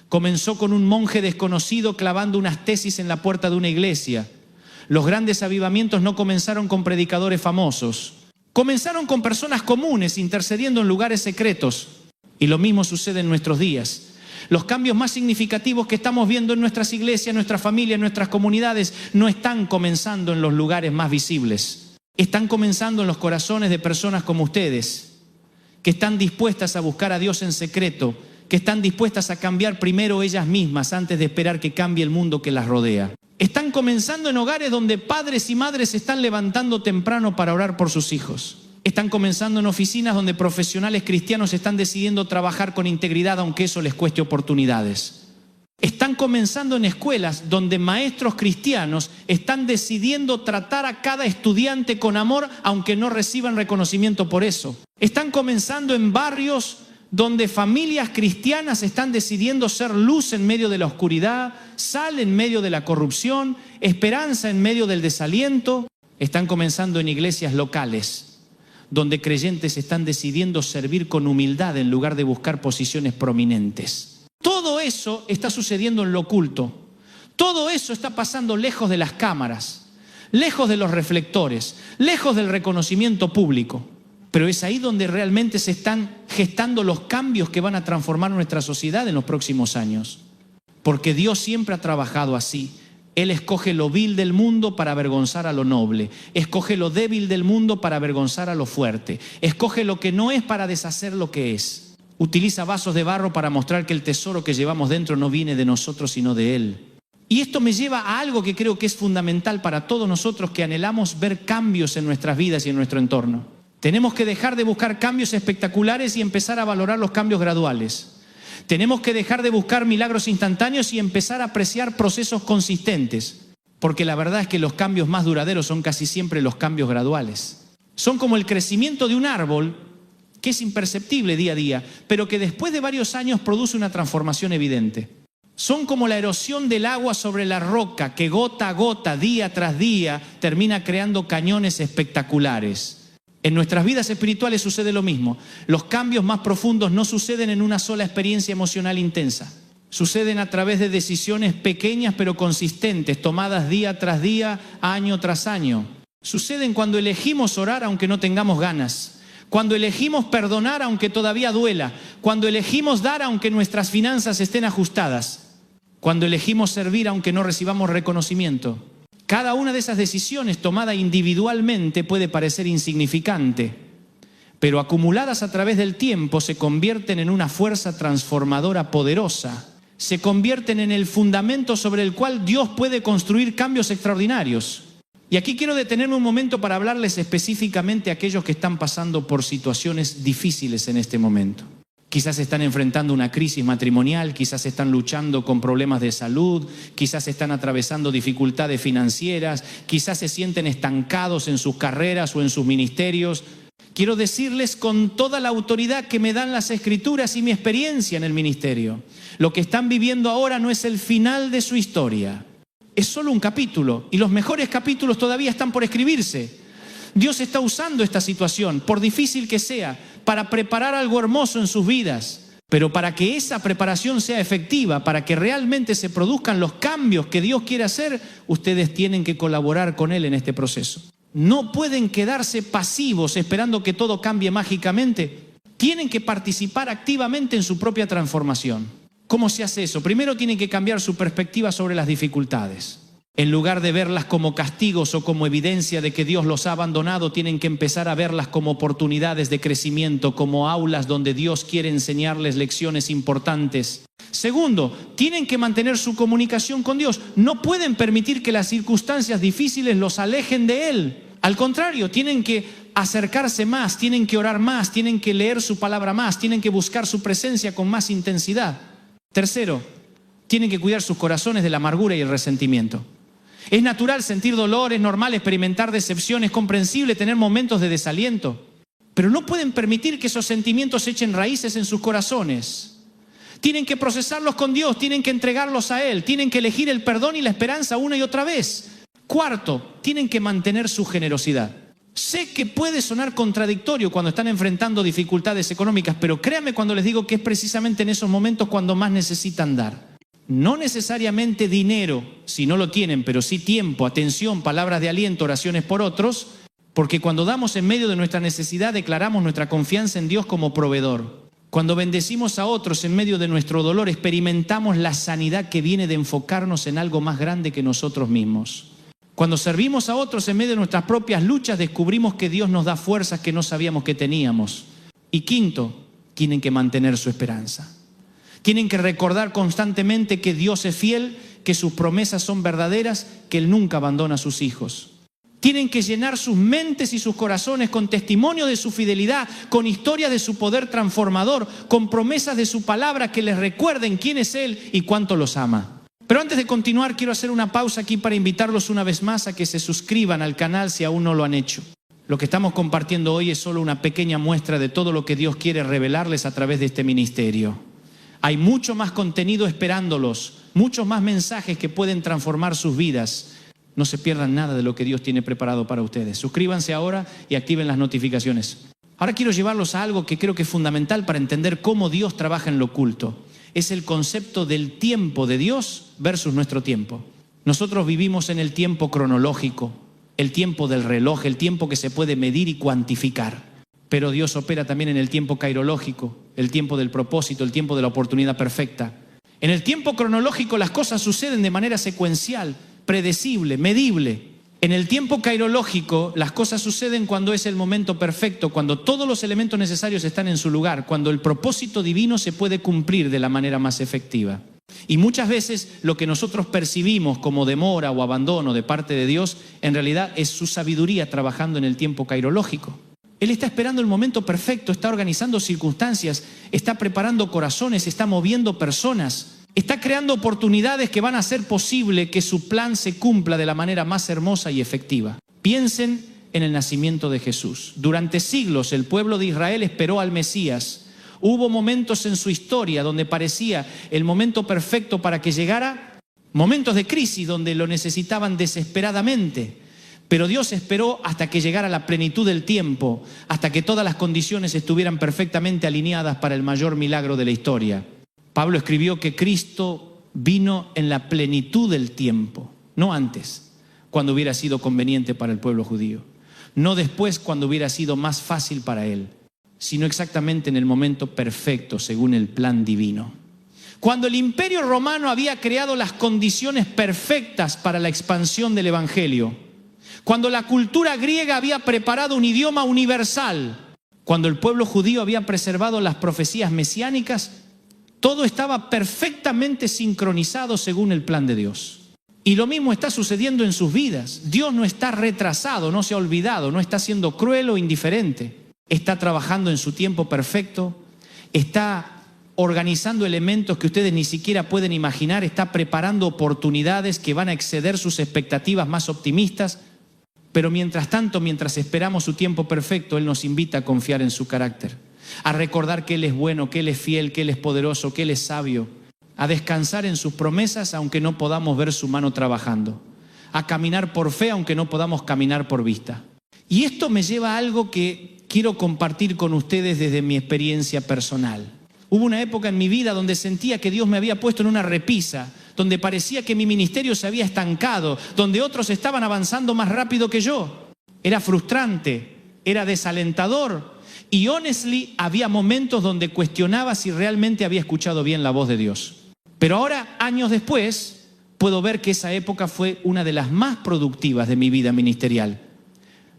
Comenzó con un monje desconocido clavando unas tesis en la puerta de una iglesia. Los grandes avivamientos no comenzaron con predicadores famosos. Comenzaron con personas comunes intercediendo en lugares secretos. Y lo mismo sucede en nuestros días. Los cambios más significativos que estamos viendo en nuestras iglesias, nuestras familias, nuestras comunidades, no están comenzando en los lugares más visibles. Están comenzando en los corazones de personas como ustedes, que están dispuestas a buscar a Dios en secreto, que están dispuestas a cambiar primero ellas mismas antes de esperar que cambie el mundo que las rodea. Están comenzando en hogares donde padres y madres se están levantando temprano para orar por sus hijos. Están comenzando en oficinas donde profesionales cristianos están decidiendo trabajar con integridad aunque eso les cueste oportunidades. Están comenzando en escuelas donde maestros cristianos están decidiendo tratar a cada estudiante con amor aunque no reciban reconocimiento por eso. Están comenzando en barrios donde familias cristianas están decidiendo ser luz en medio de la oscuridad, sal en medio de la corrupción, esperanza en medio del desaliento. Están comenzando en iglesias locales donde creyentes están decidiendo servir con humildad en lugar de buscar posiciones prominentes. Todo eso está sucediendo en lo oculto. Todo eso está pasando lejos de las cámaras. lejos de los reflectores, lejos del reconocimiento público. Pero es ahí donde realmente se están gestando los cambios que van a transformar nuestra sociedad en los próximos años. Porque Dios siempre ha trabajado así. Él escoge lo vil del mundo para avergonzar a lo noble. Escoge lo débil del mundo para avergonzar a lo fuerte. Escoge lo que no es para deshacer lo que es. Utiliza vasos de barro para mostrar que el tesoro que llevamos dentro no viene de nosotros sino de Él. Y esto me lleva a algo que creo que es fundamental para todos nosotros que anhelamos ver cambios en nuestras vidas y en nuestro entorno. Tenemos que dejar de buscar cambios espectaculares y empezar a valorar los cambios graduales. Tenemos que dejar de buscar milagros instantáneos y empezar a apreciar procesos consistentes. Porque la verdad es que los cambios más duraderos son casi siempre los cambios graduales. Son como el crecimiento de un árbol que es imperceptible día a día, pero que después de varios años produce una transformación evidente. Son como la erosión del agua sobre la roca que gota a gota, día tras día, termina creando cañones espectaculares. En nuestras vidas espirituales sucede lo mismo. Los cambios más profundos no suceden en una sola experiencia emocional intensa. Suceden a través de decisiones pequeñas pero consistentes, tomadas día tras día, año tras año. Suceden cuando elegimos orar aunque no tengamos ganas. Cuando elegimos perdonar aunque todavía duela. Cuando elegimos dar aunque nuestras finanzas estén ajustadas. Cuando elegimos servir aunque no recibamos reconocimiento. Cada una de esas decisiones tomada individualmente puede parecer insignificante, pero acumuladas a través del tiempo se convierten en una fuerza transformadora poderosa. Se convierten en el fundamento sobre el cual Dios puede construir cambios extraordinarios. Y aquí quiero detenerme un momento para hablarles específicamente a aquellos que están pasando por situaciones difíciles en este momento. Quizás están enfrentando una crisis matrimonial, quizás están luchando con problemas de salud, quizás están atravesando dificultades financieras, quizás se sienten estancados en sus carreras o en sus ministerios. Quiero decirles con toda la autoridad que me dan las Escrituras y mi experiencia en el ministerio, lo que están viviendo ahora no es el final de su historia, es solo un capítulo y los mejores capítulos todavía están por escribirse. Dios está usando esta situación, por difícil que sea, para preparar algo hermoso en sus vidas. Pero para que esa preparación sea efectiva, para que realmente se produzcan los cambios que Dios quiere hacer, ustedes tienen que colaborar con Él en este proceso. No pueden quedarse pasivos esperando que todo cambie mágicamente. Tienen que participar activamente en su propia transformación. ¿Cómo se hace eso? Primero tienen que cambiar su perspectiva sobre las dificultades. En lugar de verlas como castigos o como evidencia de que Dios los ha abandonado, tienen que empezar a verlas como oportunidades de crecimiento, como aulas donde Dios quiere enseñarles lecciones importantes. Segundo, tienen que mantener su comunicación con Dios. No pueden permitir que las circunstancias difíciles los alejen de Él. Al contrario, tienen que acercarse más, tienen que orar más, tienen que leer su palabra más, tienen que buscar su presencia con más intensidad. Tercero, tienen que cuidar sus corazones de la amargura y el resentimiento. Es natural sentir dolor, es normal experimentar decepción, es comprensible tener momentos de desaliento. Pero no pueden permitir que esos sentimientos echen raíces en sus corazones. Tienen que procesarlos con Dios, tienen que entregarlos a Él, tienen que elegir el perdón y la esperanza una y otra vez. Cuarto, tienen que mantener su generosidad. Sé que puede sonar contradictorio cuando están enfrentando dificultades económicas, pero créanme cuando les digo que es precisamente en esos momentos cuando más necesitan dar. No necesariamente dinero, si no lo tienen, pero sí tiempo, atención, palabras de aliento, oraciones por otros, porque cuando damos en medio de nuestra necesidad declaramos nuestra confianza en Dios como proveedor. Cuando bendecimos a otros en medio de nuestro dolor, experimentamos la sanidad que viene de enfocarnos en algo más grande que nosotros mismos. Cuando servimos a otros en medio de nuestras propias luchas, descubrimos que Dios nos da fuerzas que no sabíamos que teníamos. Y quinto, tienen que mantener su esperanza. Tienen que recordar constantemente que Dios es fiel, que sus promesas son verdaderas, que Él nunca abandona a sus hijos. Tienen que llenar sus mentes y sus corazones con testimonio de su fidelidad, con historias de su poder transformador, con promesas de su palabra que les recuerden quién es Él y cuánto los ama. Pero antes de continuar, quiero hacer una pausa aquí para invitarlos una vez más a que se suscriban al canal si aún no lo han hecho. Lo que estamos compartiendo hoy es solo una pequeña muestra de todo lo que Dios quiere revelarles a través de este ministerio. Hay mucho más contenido esperándolos, muchos más mensajes que pueden transformar sus vidas. No se pierdan nada de lo que Dios tiene preparado para ustedes. Suscríbanse ahora y activen las notificaciones. Ahora quiero llevarlos a algo que creo que es fundamental para entender cómo Dios trabaja en lo oculto. Es el concepto del tiempo de Dios versus nuestro tiempo. Nosotros vivimos en el tiempo cronológico. el tiempo del reloj, el tiempo que se puede medir y cuantificar. Pero Dios opera también en el tiempo cairológico, el tiempo del propósito, el tiempo de la oportunidad perfecta. En el tiempo cronológico las cosas suceden de manera secuencial, predecible, medible. En el tiempo cairológico las cosas suceden cuando es el momento perfecto, cuando todos los elementos necesarios están en su lugar, cuando el propósito divino se puede cumplir de la manera más efectiva. Y muchas veces lo que nosotros percibimos como demora o abandono de parte de Dios, en realidad es su sabiduría trabajando en el tiempo cairológico. Él está esperando el momento perfecto, está organizando circunstancias, está preparando corazones, está moviendo personas, está creando oportunidades que van a hacer posible que su plan se cumpla de la manera más hermosa y efectiva. Piensen en el nacimiento de Jesús. Durante siglos el pueblo de Israel esperó al Mesías. Hubo momentos en su historia donde parecía el momento perfecto para que llegara, momentos de crisis donde lo necesitaban desesperadamente. Pero Dios esperó hasta que llegara la plenitud del tiempo, hasta que todas las condiciones estuvieran perfectamente alineadas para el mayor milagro de la historia. Pablo escribió que Cristo vino en la plenitud del tiempo, no antes, cuando hubiera sido conveniente para el pueblo judío, no después cuando hubiera sido más fácil para él, sino exactamente en el momento perfecto según el plan divino. Cuando el Imperio Romano había creado las condiciones perfectas para la expansión del Evangelio, cuando la cultura griega había preparado un idioma universal, cuando el pueblo judío había preservado las profecías mesiánicas, todo estaba perfectamente sincronizado según el plan de Dios. Y lo mismo está sucediendo en sus vidas. Dios no está retrasado, no se ha olvidado, no está siendo cruel o indiferente. Está trabajando en su tiempo perfecto, está organizando elementos que ustedes ni siquiera pueden imaginar, está preparando oportunidades que van a exceder sus expectativas más optimistas. Pero mientras tanto, mientras esperamos su tiempo perfecto, Él nos invita a confiar en su carácter, a recordar que Él es bueno, que Él es fiel, que Él es poderoso, que Él es sabio, a descansar en sus promesas aunque no podamos ver su mano trabajando, a caminar por fe aunque no podamos caminar por vista. Y esto me lleva a algo que quiero compartir con ustedes desde mi experiencia personal. Hubo una época en mi vida donde sentía que Dios me había puesto en una repisa, donde parecía que mi ministerio se había estancado, donde otros estaban avanzando más rápido que yo. Era frustrante, era desalentador y honestly había momentos donde cuestionaba si realmente había escuchado bien la voz de Dios. Pero ahora, años después, puedo ver que esa época fue una de las más productivas de mi vida ministerial.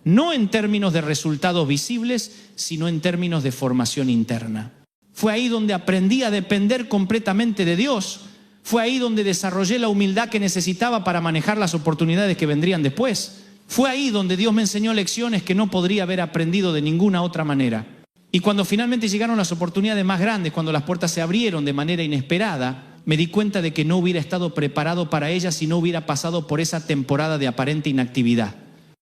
No en términos de resultados visibles, sino en términos de formación interna. Fue ahí donde aprendí a depender completamente de Dios. Fue ahí donde desarrollé la humildad que necesitaba para manejar las oportunidades que vendrían después. Fue ahí donde Dios me enseñó lecciones que no podría haber aprendido de ninguna otra manera. Y cuando finalmente llegaron las oportunidades más grandes, cuando las puertas se abrieron de manera inesperada, me di cuenta de que no hubiera estado preparado para ellas si no hubiera pasado por esa temporada de aparente inactividad.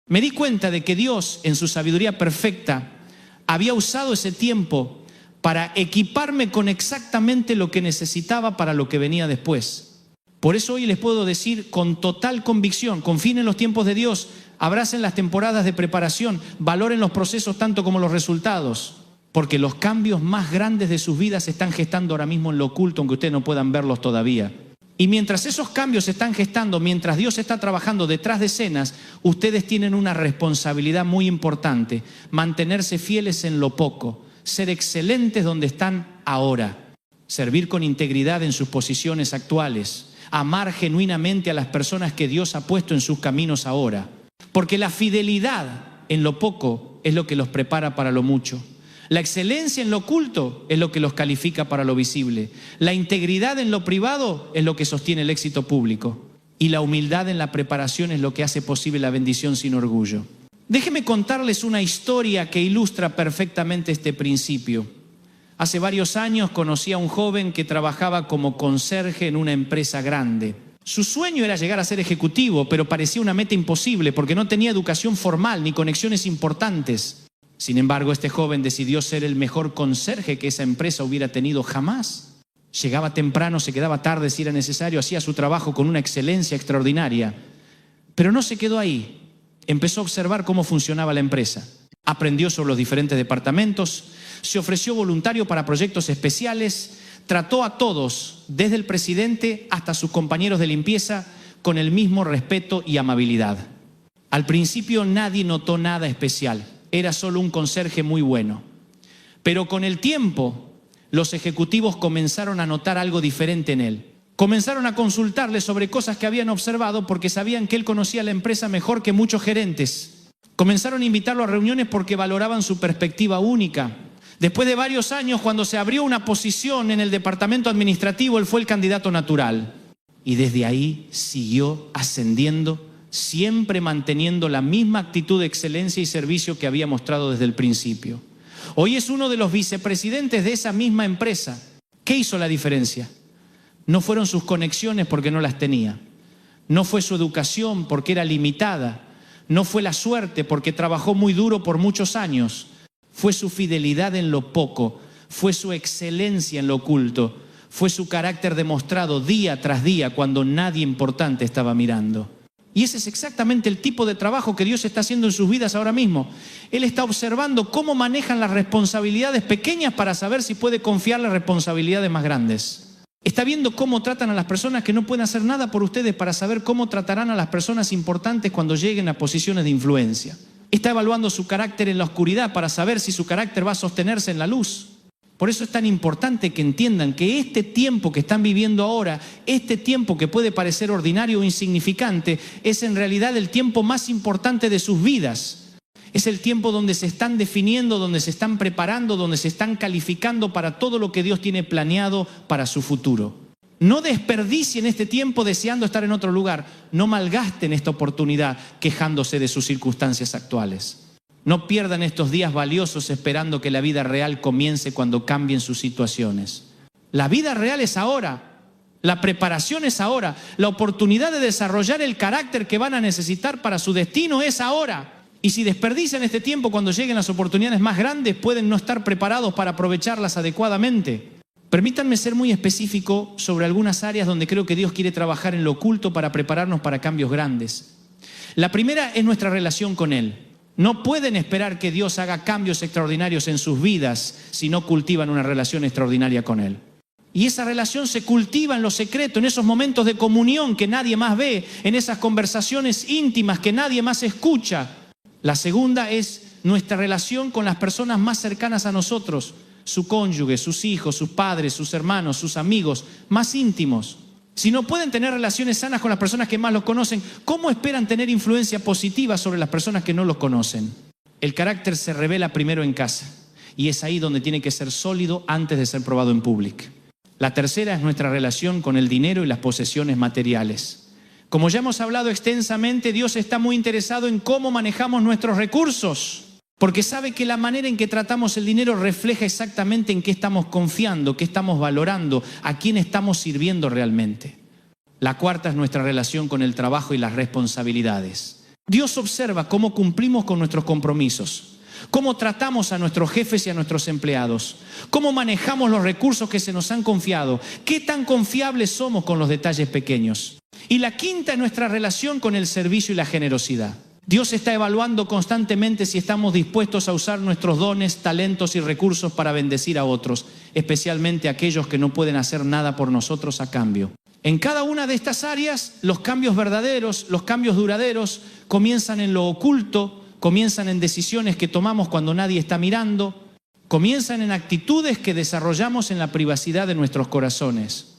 Me di cuenta de que Dios, en su sabiduría perfecta, había usado ese tiempo para equiparme con exactamente lo que necesitaba para lo que venía después. Por eso hoy les puedo decir con total convicción, confíen en los tiempos de Dios, abracen las temporadas de preparación, valoren los procesos tanto como los resultados, porque los cambios más grandes de sus vidas se están gestando ahora mismo en lo oculto, aunque ustedes no puedan verlos todavía. Y mientras esos cambios se están gestando, mientras Dios está trabajando detrás de escenas, ustedes tienen una responsabilidad muy importante, mantenerse fieles en lo poco, ser excelentes donde están ahora, servir con integridad en sus posiciones actuales, amar genuinamente a las personas que Dios ha puesto en sus caminos ahora, porque la fidelidad en lo poco es lo que los prepara para lo mucho. La excelencia en lo oculto es lo que los califica para lo visible. La integridad en lo privado es lo que sostiene el éxito público. Y la humildad en la preparación es lo que hace posible la bendición sin orgullo. Déjenme contarles una historia que ilustra perfectamente este principio. Hace varios años conocí a un joven que trabajaba como conserje en una empresa grande. Su sueño era llegar a ser ejecutivo, pero parecía una meta imposible porque no tenía educación formal ni conexiones importantes. Sin embargo, este joven decidió ser el mejor conserje que esa empresa hubiera tenido jamás. Llegaba temprano, se quedaba tarde si era necesario, hacía su trabajo con una excelencia extraordinaria. Pero no se quedó ahí. Empezó a observar cómo funcionaba la empresa. Aprendió sobre los diferentes departamentos, se ofreció voluntario para proyectos especiales, trató a todos, desde el presidente hasta sus compañeros de limpieza, con el mismo respeto y amabilidad. Al principio nadie notó nada especial, era solo un conserje muy bueno. Pero con el tiempo, los ejecutivos comenzaron a notar algo diferente en él. Comenzaron a consultarle sobre cosas que habían observado porque sabían que él conocía la empresa mejor que muchos gerentes. Comenzaron a invitarlo a reuniones porque valoraban su perspectiva única. Después de varios años, cuando se abrió una posición en el departamento administrativo, él fue el candidato natural. Y desde ahí siguió ascendiendo, siempre manteniendo la misma actitud de excelencia y servicio que había mostrado desde el principio. Hoy es uno de los vicepresidentes de esa misma empresa. ¿Qué hizo la diferencia? No fueron sus conexiones porque no las tenía. No fue su educación porque era limitada. No fue la suerte porque trabajó muy duro por muchos años. Fue su fidelidad en lo poco. Fue su excelencia en lo oculto. Fue su carácter demostrado día tras día cuando nadie importante estaba mirando. Y ese es exactamente el tipo de trabajo que Dios está haciendo en sus vidas ahora mismo. Él está observando cómo manejan las responsabilidades pequeñas para saber si puede confiarle responsabilidades más grandes. Está viendo cómo tratan a las personas que no pueden hacer nada por ustedes para saber cómo tratarán a las personas importantes cuando lleguen a posiciones de influencia. Está evaluando su carácter en la oscuridad para saber si su carácter va a sostenerse en la luz. Por eso es tan importante que entiendan que este tiempo que están viviendo ahora, este tiempo que puede parecer ordinario o insignificante, es en realidad el tiempo más importante de sus vidas. Es el tiempo donde se están definiendo, donde se están preparando, donde se están calificando para todo lo que Dios tiene planeado para su futuro. No desperdicien este tiempo deseando estar en otro lugar. No malgasten esta oportunidad quejándose de sus circunstancias actuales. No pierdan estos días valiosos esperando que la vida real comience cuando cambien sus situaciones. La vida real es ahora. La preparación es ahora. La oportunidad de desarrollar el carácter que van a necesitar para su destino es ahora. Y si desperdician este tiempo cuando lleguen las oportunidades más grandes, pueden no estar preparados para aprovecharlas adecuadamente. Permítanme ser muy específico sobre algunas áreas donde creo que Dios quiere trabajar en lo oculto para prepararnos para cambios grandes. La primera es nuestra relación con Él. No pueden esperar que Dios haga cambios extraordinarios en sus vidas si no cultivan una relación extraordinaria con Él. Y esa relación se cultiva en lo secreto, en esos momentos de comunión que nadie más ve, en esas conversaciones íntimas que nadie más escucha. La segunda es nuestra relación con las personas más cercanas a nosotros, su cónyuge, sus hijos, sus padres, sus hermanos, sus amigos más íntimos. Si no pueden tener relaciones sanas con las personas que más los conocen, ¿cómo esperan tener influencia positiva sobre las personas que no los conocen? El carácter se revela primero en casa y es ahí donde tiene que ser sólido antes de ser probado en público. La tercera es nuestra relación con el dinero y las posesiones materiales. Como ya hemos hablado extensamente, Dios está muy interesado en cómo manejamos nuestros recursos, porque sabe que la manera en que tratamos el dinero refleja exactamente en qué estamos confiando, qué estamos valorando, a quién estamos sirviendo realmente. La cuarta es nuestra relación con el trabajo y las responsabilidades. Dios observa cómo cumplimos con nuestros compromisos, cómo tratamos a nuestros jefes y a nuestros empleados, cómo manejamos los recursos que se nos han confiado, qué tan confiables somos con los detalles pequeños. Y la quinta es nuestra relación con el servicio y la generosidad. Dios está evaluando constantemente si estamos dispuestos a usar nuestros dones, talentos y recursos para bendecir a otros, especialmente a aquellos que no pueden hacer nada por nosotros a cambio. En cada una de estas áreas, los cambios verdaderos, los cambios duraderos, comienzan en lo oculto, comienzan en decisiones que tomamos cuando nadie está mirando, comienzan en actitudes que desarrollamos en la privacidad de nuestros corazones.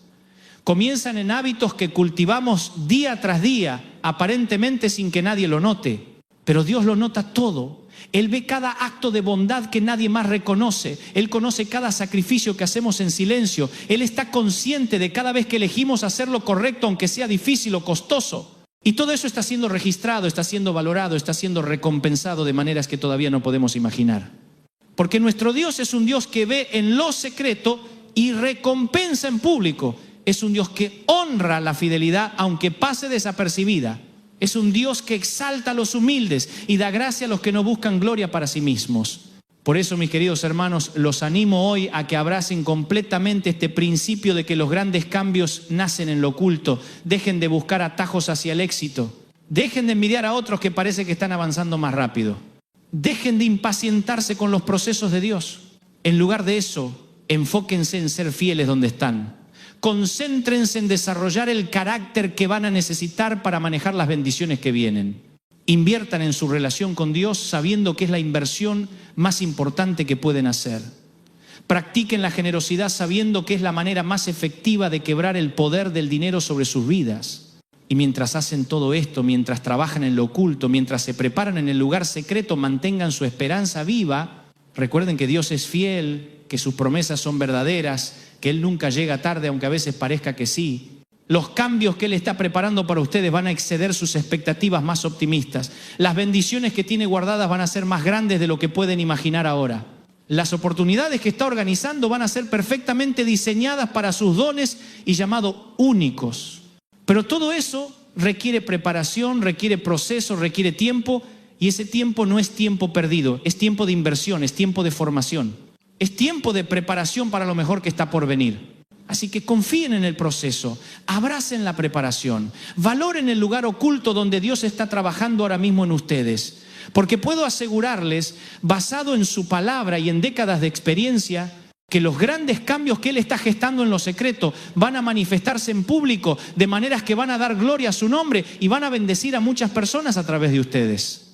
Comienzan en hábitos que cultivamos día tras día, aparentemente sin que nadie lo note. Pero Dios lo nota todo. Él ve cada acto de bondad que nadie más reconoce. Él conoce cada sacrificio que hacemos en silencio. Él está consciente de cada vez que elegimos hacer lo correcto, aunque sea difícil o costoso. Y todo eso está siendo registrado, está siendo valorado, está siendo recompensado de maneras que todavía no podemos imaginar. Porque nuestro Dios es un Dios que ve en lo secreto y recompensa en público. Es un Dios que honra la fidelidad aunque pase desapercibida. Es un Dios que exalta a los humildes y da gracia a los que no buscan gloria para sí mismos. Por eso, mis queridos hermanos, los animo hoy a que abracen completamente este principio de que los grandes cambios nacen en lo oculto. Dejen de buscar atajos hacia el éxito. Dejen de envidiar a otros que parece que están avanzando más rápido. Dejen de impacientarse con los procesos de Dios. En lugar de eso, enfóquense en ser fieles donde están. Concéntrense en desarrollar el carácter que van a necesitar para manejar las bendiciones que vienen. Inviertan en su relación con Dios sabiendo que es la inversión más importante que pueden hacer. Practiquen la generosidad sabiendo que es la manera más efectiva de quebrar el poder del dinero sobre sus vidas. Y mientras hacen todo esto, mientras trabajan en lo oculto, mientras se preparan en el lugar secreto, mantengan su esperanza viva. Recuerden que Dios es fiel, que sus promesas son verdaderas, que Él nunca llega tarde, aunque a veces parezca que sí. Los cambios que Él está preparando para ustedes van a exceder sus expectativas más optimistas. Las bendiciones que tiene guardadas van a ser más grandes de lo que pueden imaginar ahora. Las oportunidades que está organizando van a ser perfectamente diseñadas para sus dones y llamados únicos. Pero todo eso requiere preparación, requiere proceso, requiere tiempo, y ese tiempo no es tiempo perdido, es tiempo de inversión, es tiempo de formación. Es tiempo de preparación para lo mejor que está por venir. Así que confíen en el proceso, abracen la preparación, valoren el lugar oculto donde Dios está trabajando ahora mismo en ustedes. Porque puedo asegurarles, basado en su palabra y en décadas de experiencia, que los grandes cambios que Él está gestando en lo secreto van a manifestarse en público de maneras que van a dar gloria a su nombre y van a bendecir a muchas personas a través de ustedes.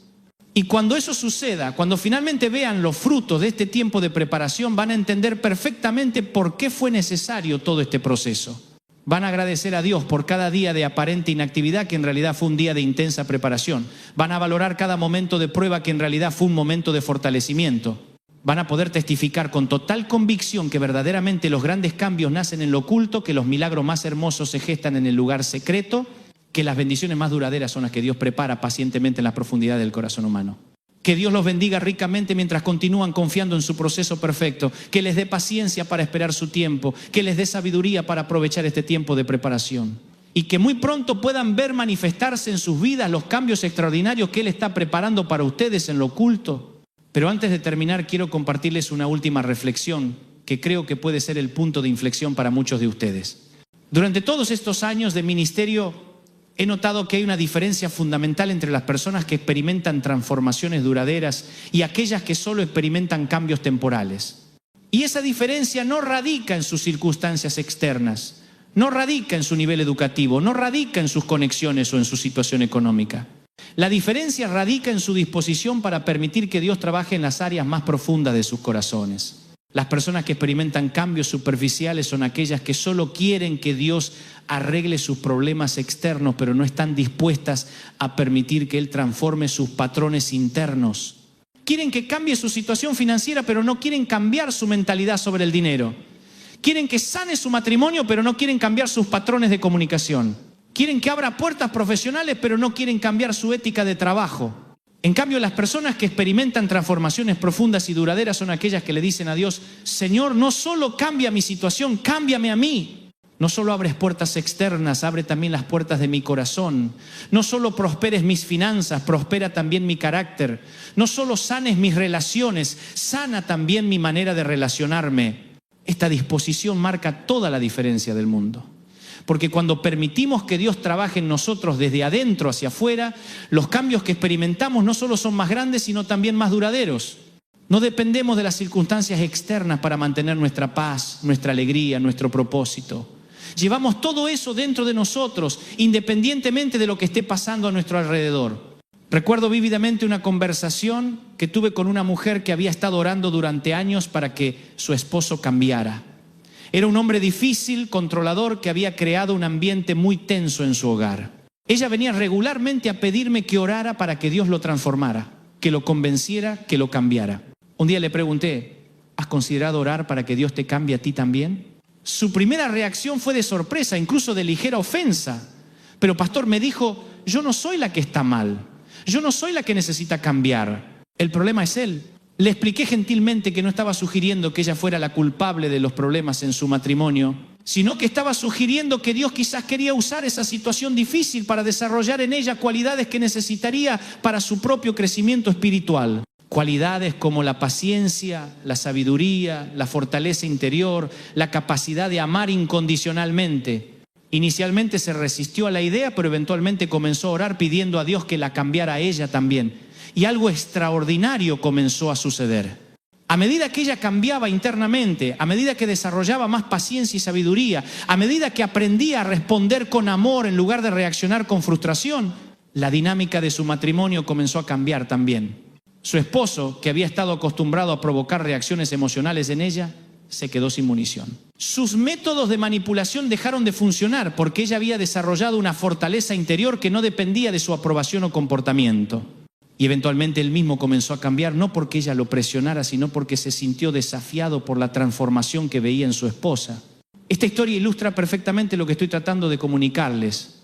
Y cuando eso suceda, cuando finalmente vean los frutos de este tiempo de preparación, van a entender perfectamente por qué fue necesario todo este proceso. Van a agradecer a Dios por cada día de aparente inactividad que en realidad fue un día de intensa preparación. Van a valorar cada momento de prueba que en realidad fue un momento de fortalecimiento. Van a poder testificar con total convicción que verdaderamente los grandes cambios nacen en lo oculto, que los milagros más hermosos se gestan en el lugar secreto, que las bendiciones más duraderas son las que Dios prepara pacientemente en la profundidad del corazón humano. Que Dios los bendiga ricamente mientras continúan confiando en su proceso perfecto, que les dé paciencia para esperar su tiempo, que les dé sabiduría para aprovechar este tiempo de preparación. Y que muy pronto puedan ver manifestarse en sus vidas los cambios extraordinarios que Él está preparando para ustedes en lo oculto. Pero antes de terminar, quiero compartirles una última reflexión que creo que puede ser el punto de inflexión para muchos de ustedes. Durante todos estos años de ministerio, he notado que hay una diferencia fundamental entre las personas que experimentan transformaciones duraderas y aquellas que solo experimentan cambios temporales. Y esa diferencia no radica en sus circunstancias externas, no radica en su nivel educativo, no radica en sus conexiones o en su situación económica. La diferencia radica en su disposición para permitir que Dios trabaje en las áreas más profundas de sus corazones. Las personas que experimentan cambios superficiales son aquellas que solo quieren que Dios arregle sus problemas externos, pero no están dispuestas a permitir que Él transforme sus patrones internos. Quieren que cambie su situación financiera, pero no quieren cambiar su mentalidad sobre el dinero. Quieren que sane su matrimonio, pero no quieren cambiar sus patrones de comunicación. Quieren que abra puertas profesionales, pero no quieren cambiar su ética de trabajo. En cambio, las personas que experimentan transformaciones profundas y duraderas son aquellas que le dicen a Dios: Señor, no solo cambia mi situación, cámbiame a mí. No solo abres puertas externas, abre también las puertas de mi corazón. No solo prosperes mis finanzas, prospera también mi carácter. No solo sanes mis relaciones, sana también mi manera de relacionarme. Esta disposición marca toda la diferencia del mundo. Porque cuando permitimos que Dios trabaje en nosotros desde adentro hacia afuera, los cambios que experimentamos no solo son más grandes, sino también más duraderos. No dependemos de las circunstancias externas para mantener nuestra paz, nuestra alegría, nuestro propósito. Llevamos todo eso dentro de nosotros, independientemente de lo que esté pasando a nuestro alrededor. Recuerdo vívidamente una conversación que tuve con una mujer que había estado orando durante años para que su esposo cambiara. Era un hombre difícil, controlador, que había creado un ambiente muy tenso en su hogar. Ella venía regularmente a pedirme que orara para que Dios lo transformara, que lo convenciera, que lo cambiara. Un día le pregunté: ¿has considerado orar para que Dios te cambie a ti también? Su primera reacción fue de sorpresa, incluso de ligera ofensa. Pero pastor, me dijo: yo no soy la que está mal, yo no soy la que necesita cambiar, el problema es él. Le expliqué gentilmente que no estaba sugiriendo que ella fuera la culpable de los problemas en su matrimonio, sino que estaba sugiriendo que Dios quizás quería usar esa situación difícil para desarrollar en ella cualidades que necesitaría para su propio crecimiento espiritual. Cualidades como la paciencia, la sabiduría, la fortaleza interior, la capacidad de amar incondicionalmente. Inicialmente se resistió a la idea, pero eventualmente comenzó a orar pidiendo a Dios que la cambiara a ella también. Y algo extraordinario comenzó a suceder. A medida que ella cambiaba internamente, a medida que desarrollaba más paciencia y sabiduría, a medida que aprendía a responder con amor en lugar de reaccionar con frustración, la dinámica de su matrimonio comenzó a cambiar también. Su esposo, que había estado acostumbrado a provocar reacciones emocionales en ella, se quedó sin munición. Sus métodos de manipulación dejaron de funcionar porque ella había desarrollado una fortaleza interior que no dependía de su aprobación o comportamiento. Y eventualmente él mismo comenzó a cambiar, no porque ella lo presionara, sino porque se sintió desafiado por la transformación que veía en su esposa. Esta historia ilustra perfectamente lo que estoy tratando de comunicarles.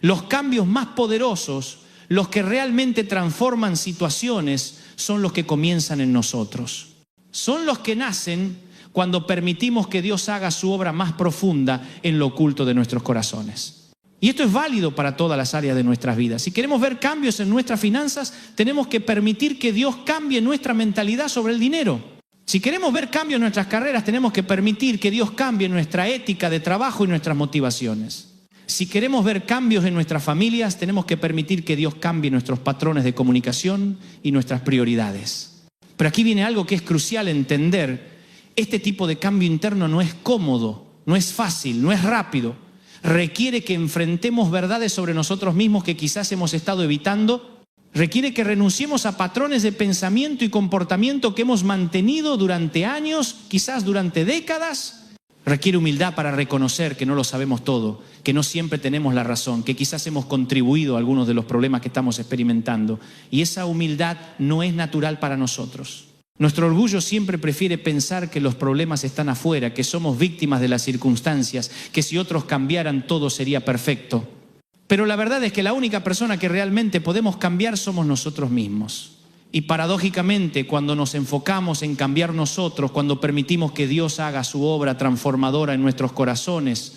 Los cambios más poderosos, los que realmente transforman situaciones, son los que comienzan en nosotros. Son los que nacen cuando permitimos que Dios haga su obra más profunda en lo oculto de nuestros corazones. Y esto es válido para todas las áreas de nuestras vidas. Si queremos ver cambios en nuestras finanzas, tenemos que permitir que Dios cambie nuestra mentalidad sobre el dinero. Si queremos ver cambios en nuestras carreras, tenemos que permitir que Dios cambie nuestra ética de trabajo y nuestras motivaciones. Si queremos ver cambios en nuestras familias, tenemos que permitir que Dios cambie nuestros patrones de comunicación y nuestras prioridades. Pero aquí viene algo que es crucial entender. Este tipo de cambio interno no es cómodo, no es fácil, no es rápido. Requiere que enfrentemos verdades sobre nosotros mismos que quizás hemos estado evitando. Requiere que renunciemos a patrones de pensamiento y comportamiento que hemos mantenido durante años, quizás durante décadas. Requiere humildad para reconocer que no lo sabemos todo, que no siempre tenemos la razón, que quizás hemos contribuido a algunos de los problemas que estamos experimentando. Y esa humildad no es natural para nosotros. Nuestro orgullo siempre prefiere pensar que los problemas están afuera, que somos víctimas de las circunstancias, que si otros cambiaran todo sería perfecto. Pero la verdad es que la única persona que realmente podemos cambiar somos nosotros mismos. Y paradójicamente, cuando nos enfocamos en cambiar nosotros, cuando permitimos que Dios haga su obra transformadora en nuestros corazones,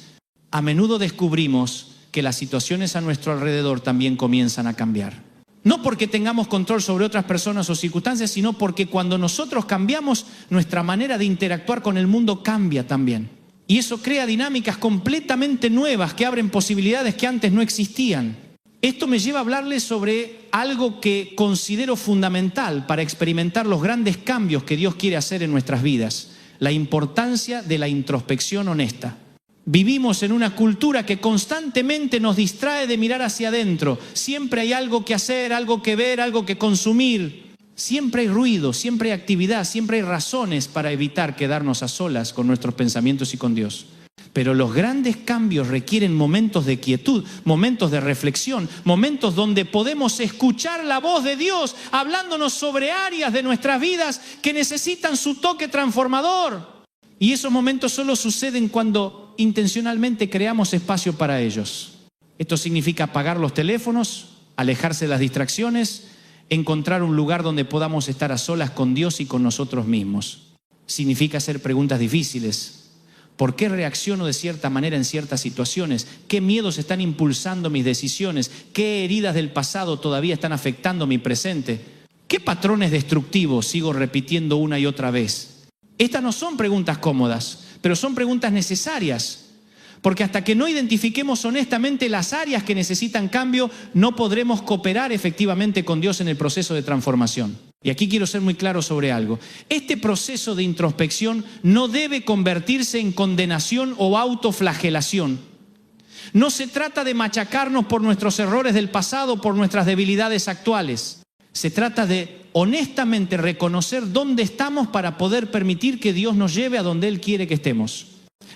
a menudo descubrimos que las situaciones a nuestro alrededor también comienzan a cambiar. No porque tengamos control sobre otras personas o circunstancias, sino porque cuando nosotros cambiamos, nuestra manera de interactuar con el mundo cambia también. Y eso crea dinámicas completamente nuevas que abren posibilidades que antes no existían. Esto me lleva a hablarles sobre algo que considero fundamental para experimentar los grandes cambios que Dios quiere hacer en nuestras vidas: la importancia de la introspección honesta. Vivimos en una cultura que constantemente nos distrae de mirar hacia adentro. Siempre hay algo que hacer, algo que ver, algo que consumir. Siempre hay ruido, siempre hay actividad, siempre hay razones para evitar quedarnos a solas con nuestros pensamientos y con Dios. Pero los grandes cambios requieren momentos de quietud, momentos de reflexión, momentos donde podemos escuchar la voz de Dios hablándonos sobre áreas de nuestras vidas que necesitan su toque transformador. Y esos momentos solo suceden cuando intencionalmente creamos espacio para ellos. Esto significa apagar los teléfonos, alejarse de las distracciones, encontrar un lugar donde podamos estar a solas con Dios y con nosotros mismos. Significa hacer preguntas difíciles. ¿Por qué reacciono de cierta manera en ciertas situaciones? ¿Qué miedos están impulsando mis decisiones? ¿Qué heridas del pasado todavía están afectando mi presente? ¿Qué patrones destructivos sigo repitiendo una y otra vez? Estas no son preguntas cómodas, pero son preguntas necesarias. Porque hasta que no identifiquemos honestamente las áreas que necesitan cambio, no podremos cooperar efectivamente con Dios en el proceso de transformación. Y aquí quiero ser muy claro sobre algo. Este proceso de introspección no debe convertirse en condenación o autoflagelación. No se trata de machacarnos por nuestros errores del pasado, por nuestras debilidades actuales. Se trata de honestamente reconocer dónde estamos para poder permitir que Dios nos lleve a donde Él quiere que estemos.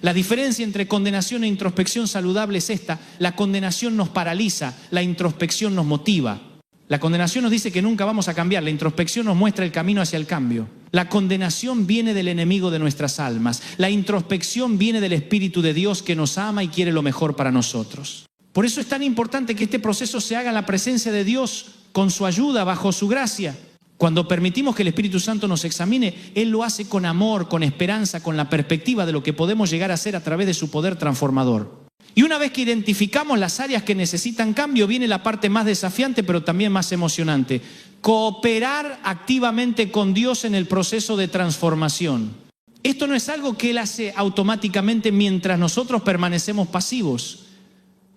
La diferencia entre condenación e introspección saludable es esta: la condenación nos paraliza, la introspección nos motiva. La condenación nos dice que nunca vamos a cambiar, la introspección nos muestra el camino hacia el cambio. La condenación viene del enemigo de nuestras almas, la introspección viene del Espíritu de Dios que nos ama y quiere lo mejor para nosotros. Por eso es tan importante que este proceso se haga en la presencia de Dios, con su ayuda, bajo su gracia. Cuando permitimos que el Espíritu Santo nos examine, Él lo hace con amor, con esperanza, con la perspectiva de lo que podemos llegar a ser a través de su poder transformador. Y una vez que identificamos las áreas que necesitan cambio, viene la parte más desafiante, pero también más emocionante: cooperar activamente con Dios en el proceso de transformación. Esto no es algo que Él hace automáticamente mientras nosotros permanecemos pasivos.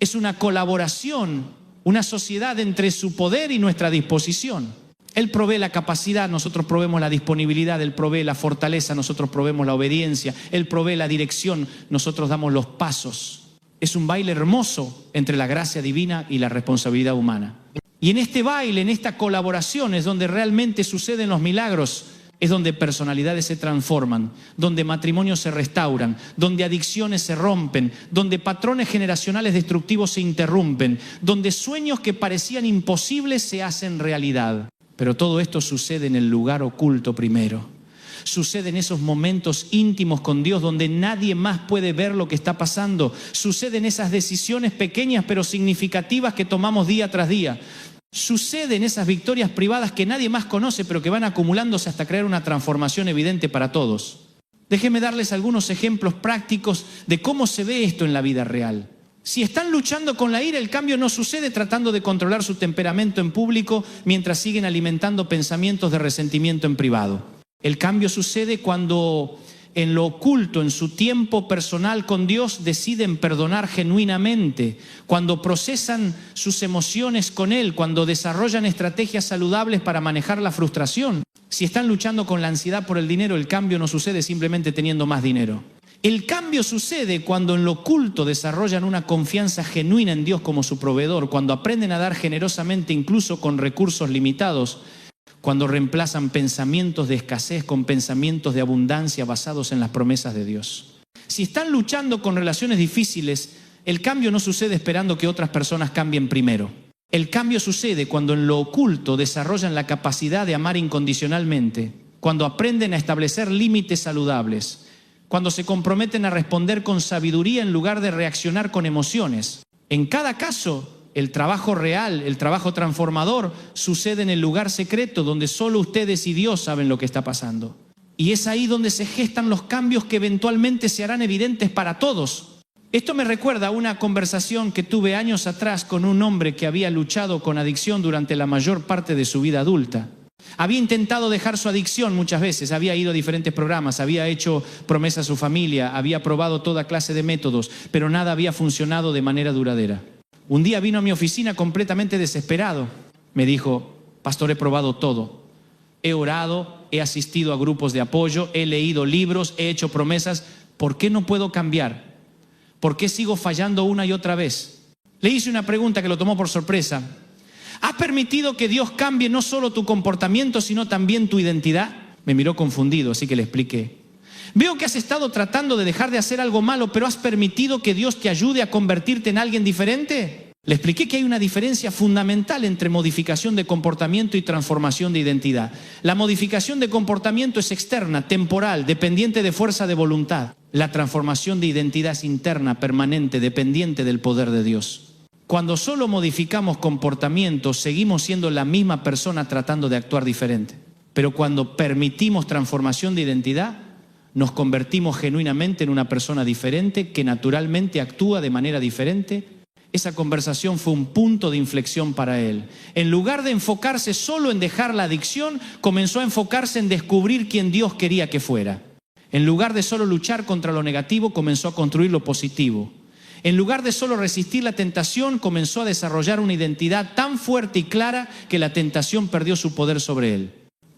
Es una colaboración, una sociedad entre su poder y nuestra disposición. Él provee la capacidad, nosotros proveemos la disponibilidad. Él provee la fortaleza, nosotros proveemos la obediencia. Él provee la dirección, nosotros damos los pasos. Es un baile hermoso entre la gracia divina y la responsabilidad humana. Y en este baile, en esta colaboración es donde realmente suceden los milagros. Es donde personalidades se transforman, donde matrimonios se restauran, donde adicciones se rompen, donde patrones generacionales destructivos se interrumpen, donde sueños que parecían imposibles se hacen realidad. Pero todo esto sucede en el lugar oculto primero. Sucede en esos momentos íntimos con Dios donde nadie más puede ver lo que está pasando. Sucede en esas decisiones pequeñas pero significativas que tomamos día tras día. Sucede en esas victorias privadas que nadie más conoce, pero que van acumulándose hasta crear una transformación evidente para todos. Déjenme darles algunos ejemplos prácticos de cómo se ve esto en la vida real. Si están luchando con la ira, el cambio no sucede tratando de controlar su temperamento en público mientras siguen alimentando pensamientos de resentimiento en privado. El cambio sucede cuando en lo oculto, en su tiempo personal con Dios, deciden perdonar genuinamente, cuando procesan sus emociones con Él, cuando desarrollan estrategias saludables para manejar la frustración. Si están luchando con la ansiedad por el dinero, el cambio no sucede simplemente teniendo más dinero. El cambio sucede cuando en lo oculto desarrollan una confianza genuina en Dios como su proveedor, cuando aprenden a dar generosamente incluso con recursos limitados, cuando reemplazan pensamientos de escasez con pensamientos de abundancia basados en las promesas de Dios. Si están luchando con relaciones difíciles, el cambio no sucede esperando que otras personas cambien primero. El cambio sucede cuando en lo oculto desarrollan la capacidad de amar incondicionalmente, cuando aprenden a establecer límites saludables, cuando se comprometen a responder con sabiduría en lugar de reaccionar con emociones. En cada caso, el trabajo real, el trabajo transformador, sucede en el lugar secreto donde solo ustedes y Dios saben lo que está pasando. Y es ahí donde se gestan los cambios que eventualmente se harán evidentes para todos. Esto me recuerda a una conversación que tuve años atrás con un hombre que había luchado con adicción durante la mayor parte de su vida adulta. Había intentado dejar su adicción muchas veces, había ido a diferentes programas, había hecho promesas a su familia, había probado toda clase de métodos, pero nada había funcionado de manera duradera. Un día vino a mi oficina completamente desesperado. Me dijo: pastor, he probado todo. He orado, he asistido a grupos de apoyo, he leído libros, he hecho promesas. ¿Por qué no puedo cambiar? ¿Por qué sigo fallando una y otra vez? Le hice una pregunta que lo tomó por sorpresa. ¿Has permitido que Dios cambie no solo tu comportamiento, sino también tu identidad? Me miró confundido, así que le expliqué. Veo que has estado tratando de dejar de hacer algo malo, pero ¿has permitido que Dios te ayude a convertirte en alguien diferente? Le expliqué que hay una diferencia fundamental entre modificación de comportamiento y transformación de identidad. La modificación de comportamiento es externa, temporal, dependiente de fuerza de voluntad. La transformación de identidad es interna, permanente, dependiente del poder de Dios. Cuando solo modificamos comportamientos, seguimos siendo la misma persona tratando de actuar diferente. Pero cuando permitimos transformación de identidad, nos convertimos genuinamente en una persona diferente que naturalmente actúa de manera diferente. Esa conversación fue un punto de inflexión para él. En lugar de enfocarse solo en dejar la adicción, comenzó a enfocarse en descubrir quién Dios quería que fuera. En lugar de solo luchar contra lo negativo, comenzó a construir lo positivo. En lugar de solo resistir la tentación, comenzó a desarrollar una identidad tan fuerte y clara que la tentación perdió su poder sobre él.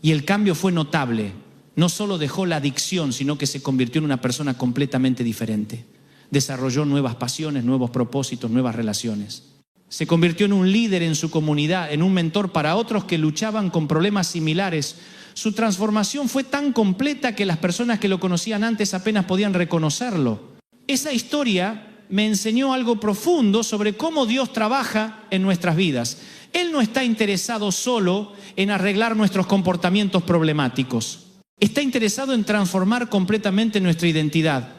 Y el cambio fue notable. No solo dejó la adicción, sino que se convirtió en una persona completamente diferente. Desarrolló nuevas pasiones, nuevos propósitos, nuevas relaciones. Se convirtió en un líder en su comunidad, en un mentor para otros que luchaban con problemas similares. Su transformación fue tan completa que las personas que lo conocían antes apenas podían reconocerlo. Esa historia me enseñó algo profundo sobre cómo Dios trabaja en nuestras vidas. Él no está interesado solo en arreglar nuestros comportamientos problemáticos. Está interesado en transformar completamente nuestra identidad,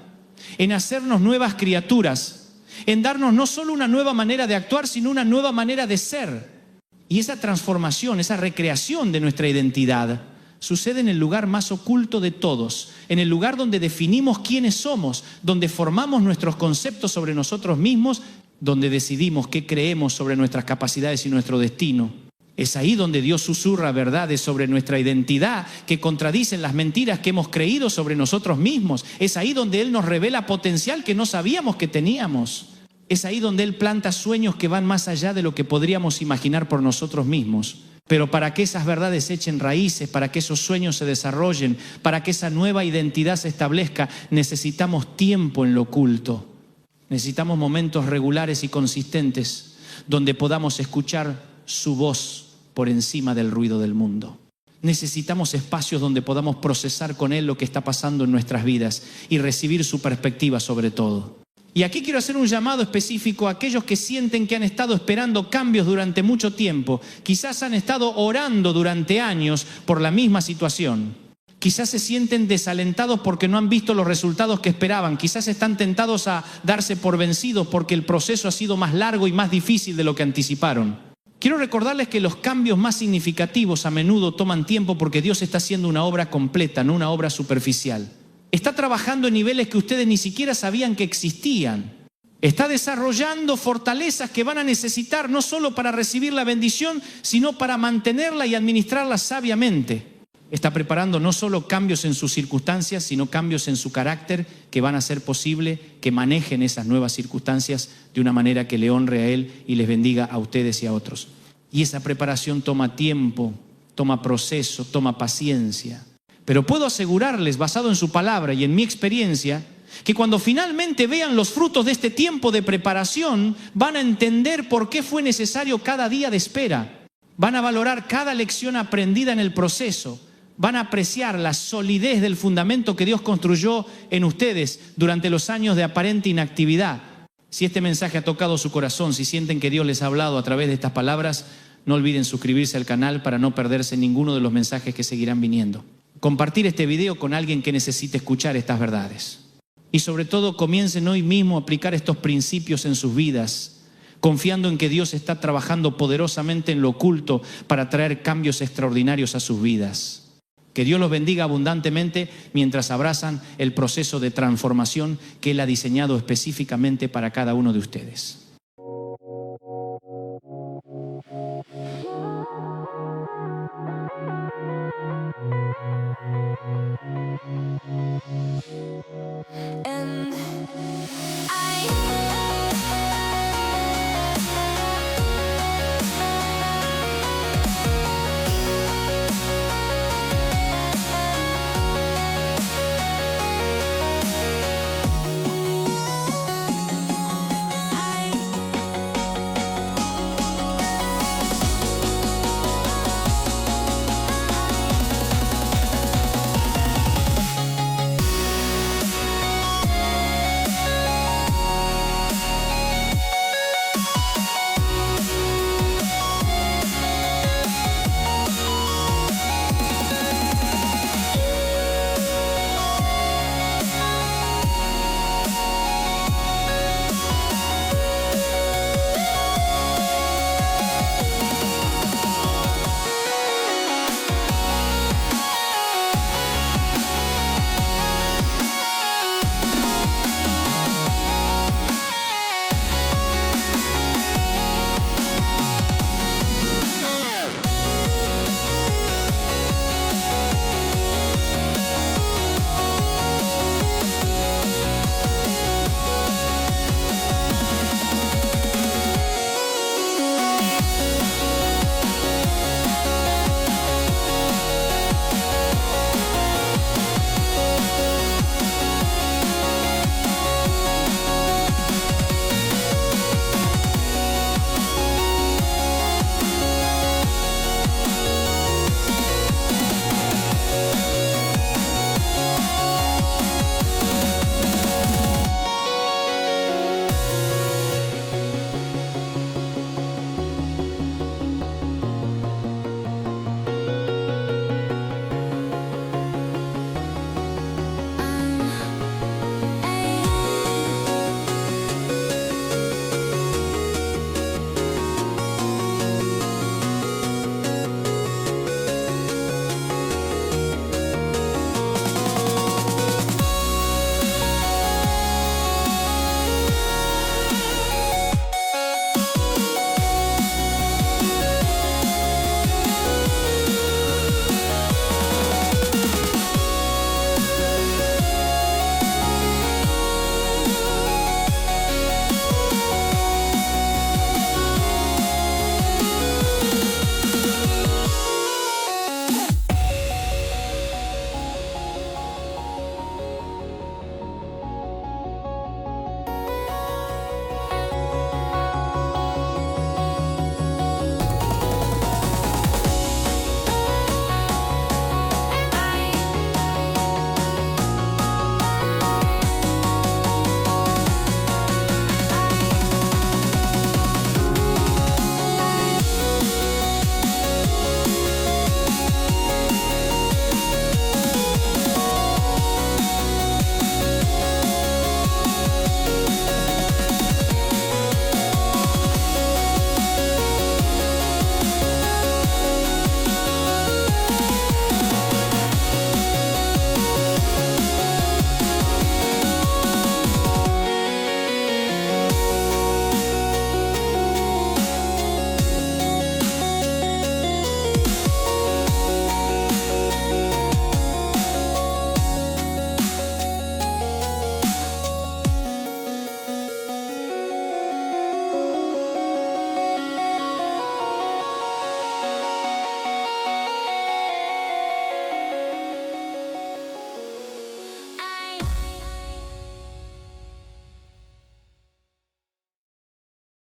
en hacernos nuevas criaturas, en darnos no solo una nueva manera de actuar, sino una nueva manera de ser. Y esa transformación, esa recreación de nuestra identidad sucede en el lugar más oculto de todos, en el lugar donde definimos quiénes somos, donde formamos nuestros conceptos sobre nosotros mismos, donde decidimos qué creemos sobre nuestras capacidades y nuestro destino. Es ahí donde Dios susurra verdades sobre nuestra identidad que contradicen las mentiras que hemos creído sobre nosotros mismos. Es ahí donde Él nos revela potencial que no sabíamos que teníamos. Es ahí donde Él planta sueños que van más allá de lo que podríamos imaginar por nosotros mismos. Pero para que esas verdades echen raíces, para que esos sueños se desarrollen, para que esa nueva identidad se establezca, necesitamos tiempo en lo oculto. Necesitamos momentos regulares y consistentes donde podamos escuchar su voz por encima del ruido del mundo. Necesitamos espacios donde podamos procesar con Él lo que está pasando en nuestras vidas y recibir su perspectiva sobre todo. Y aquí quiero hacer un llamado específico a aquellos que sienten que han estado esperando cambios durante mucho tiempo. Quizás han estado orando durante años por la misma situación. Quizás se sienten desalentados porque no han visto los resultados que esperaban. Quizás están tentados a darse por vencidos porque el proceso ha sido más largo y más difícil de lo que anticiparon. Quiero recordarles que los cambios más significativos a menudo toman tiempo porque Dios está haciendo una obra completa, no una obra superficial. Está trabajando en niveles que ustedes ni siquiera sabían que existían. Está desarrollando fortalezas que van a necesitar no solo para recibir la bendición, sino para mantenerla y administrarla sabiamente. Está preparando no solo cambios en sus circunstancias, sino cambios en su carácter que van a hacer posible que manejen esas nuevas circunstancias de una manera que le honre a Él y les bendiga a ustedes y a otros. Y esa preparación toma tiempo, toma proceso, toma paciencia. Pero puedo asegurarles, basado en su palabra y en mi experiencia, que cuando finalmente vean los frutos de este tiempo de preparación, van a entender por qué fue necesario cada día de espera. Van a valorar cada lección aprendida en el proceso. Van a apreciar la solidez del fundamento que Dios construyó en ustedes durante los años de aparente inactividad. Si este mensaje ha tocado su corazón, si sienten que Dios les ha hablado a través de estas palabras, no olviden suscribirse al canal para no perderse ninguno de los mensajes que seguirán viniendo. Compartir este video con alguien que necesite escuchar estas verdades. Y sobre todo, comiencen hoy mismo a aplicar estos principios en sus vidas, confiando en que Dios está trabajando poderosamente en lo oculto para traer cambios extraordinarios a sus vidas. Que Dios los bendiga abundantemente mientras abrazan el proceso de transformación que Él ha diseñado específicamente para cada uno de ustedes.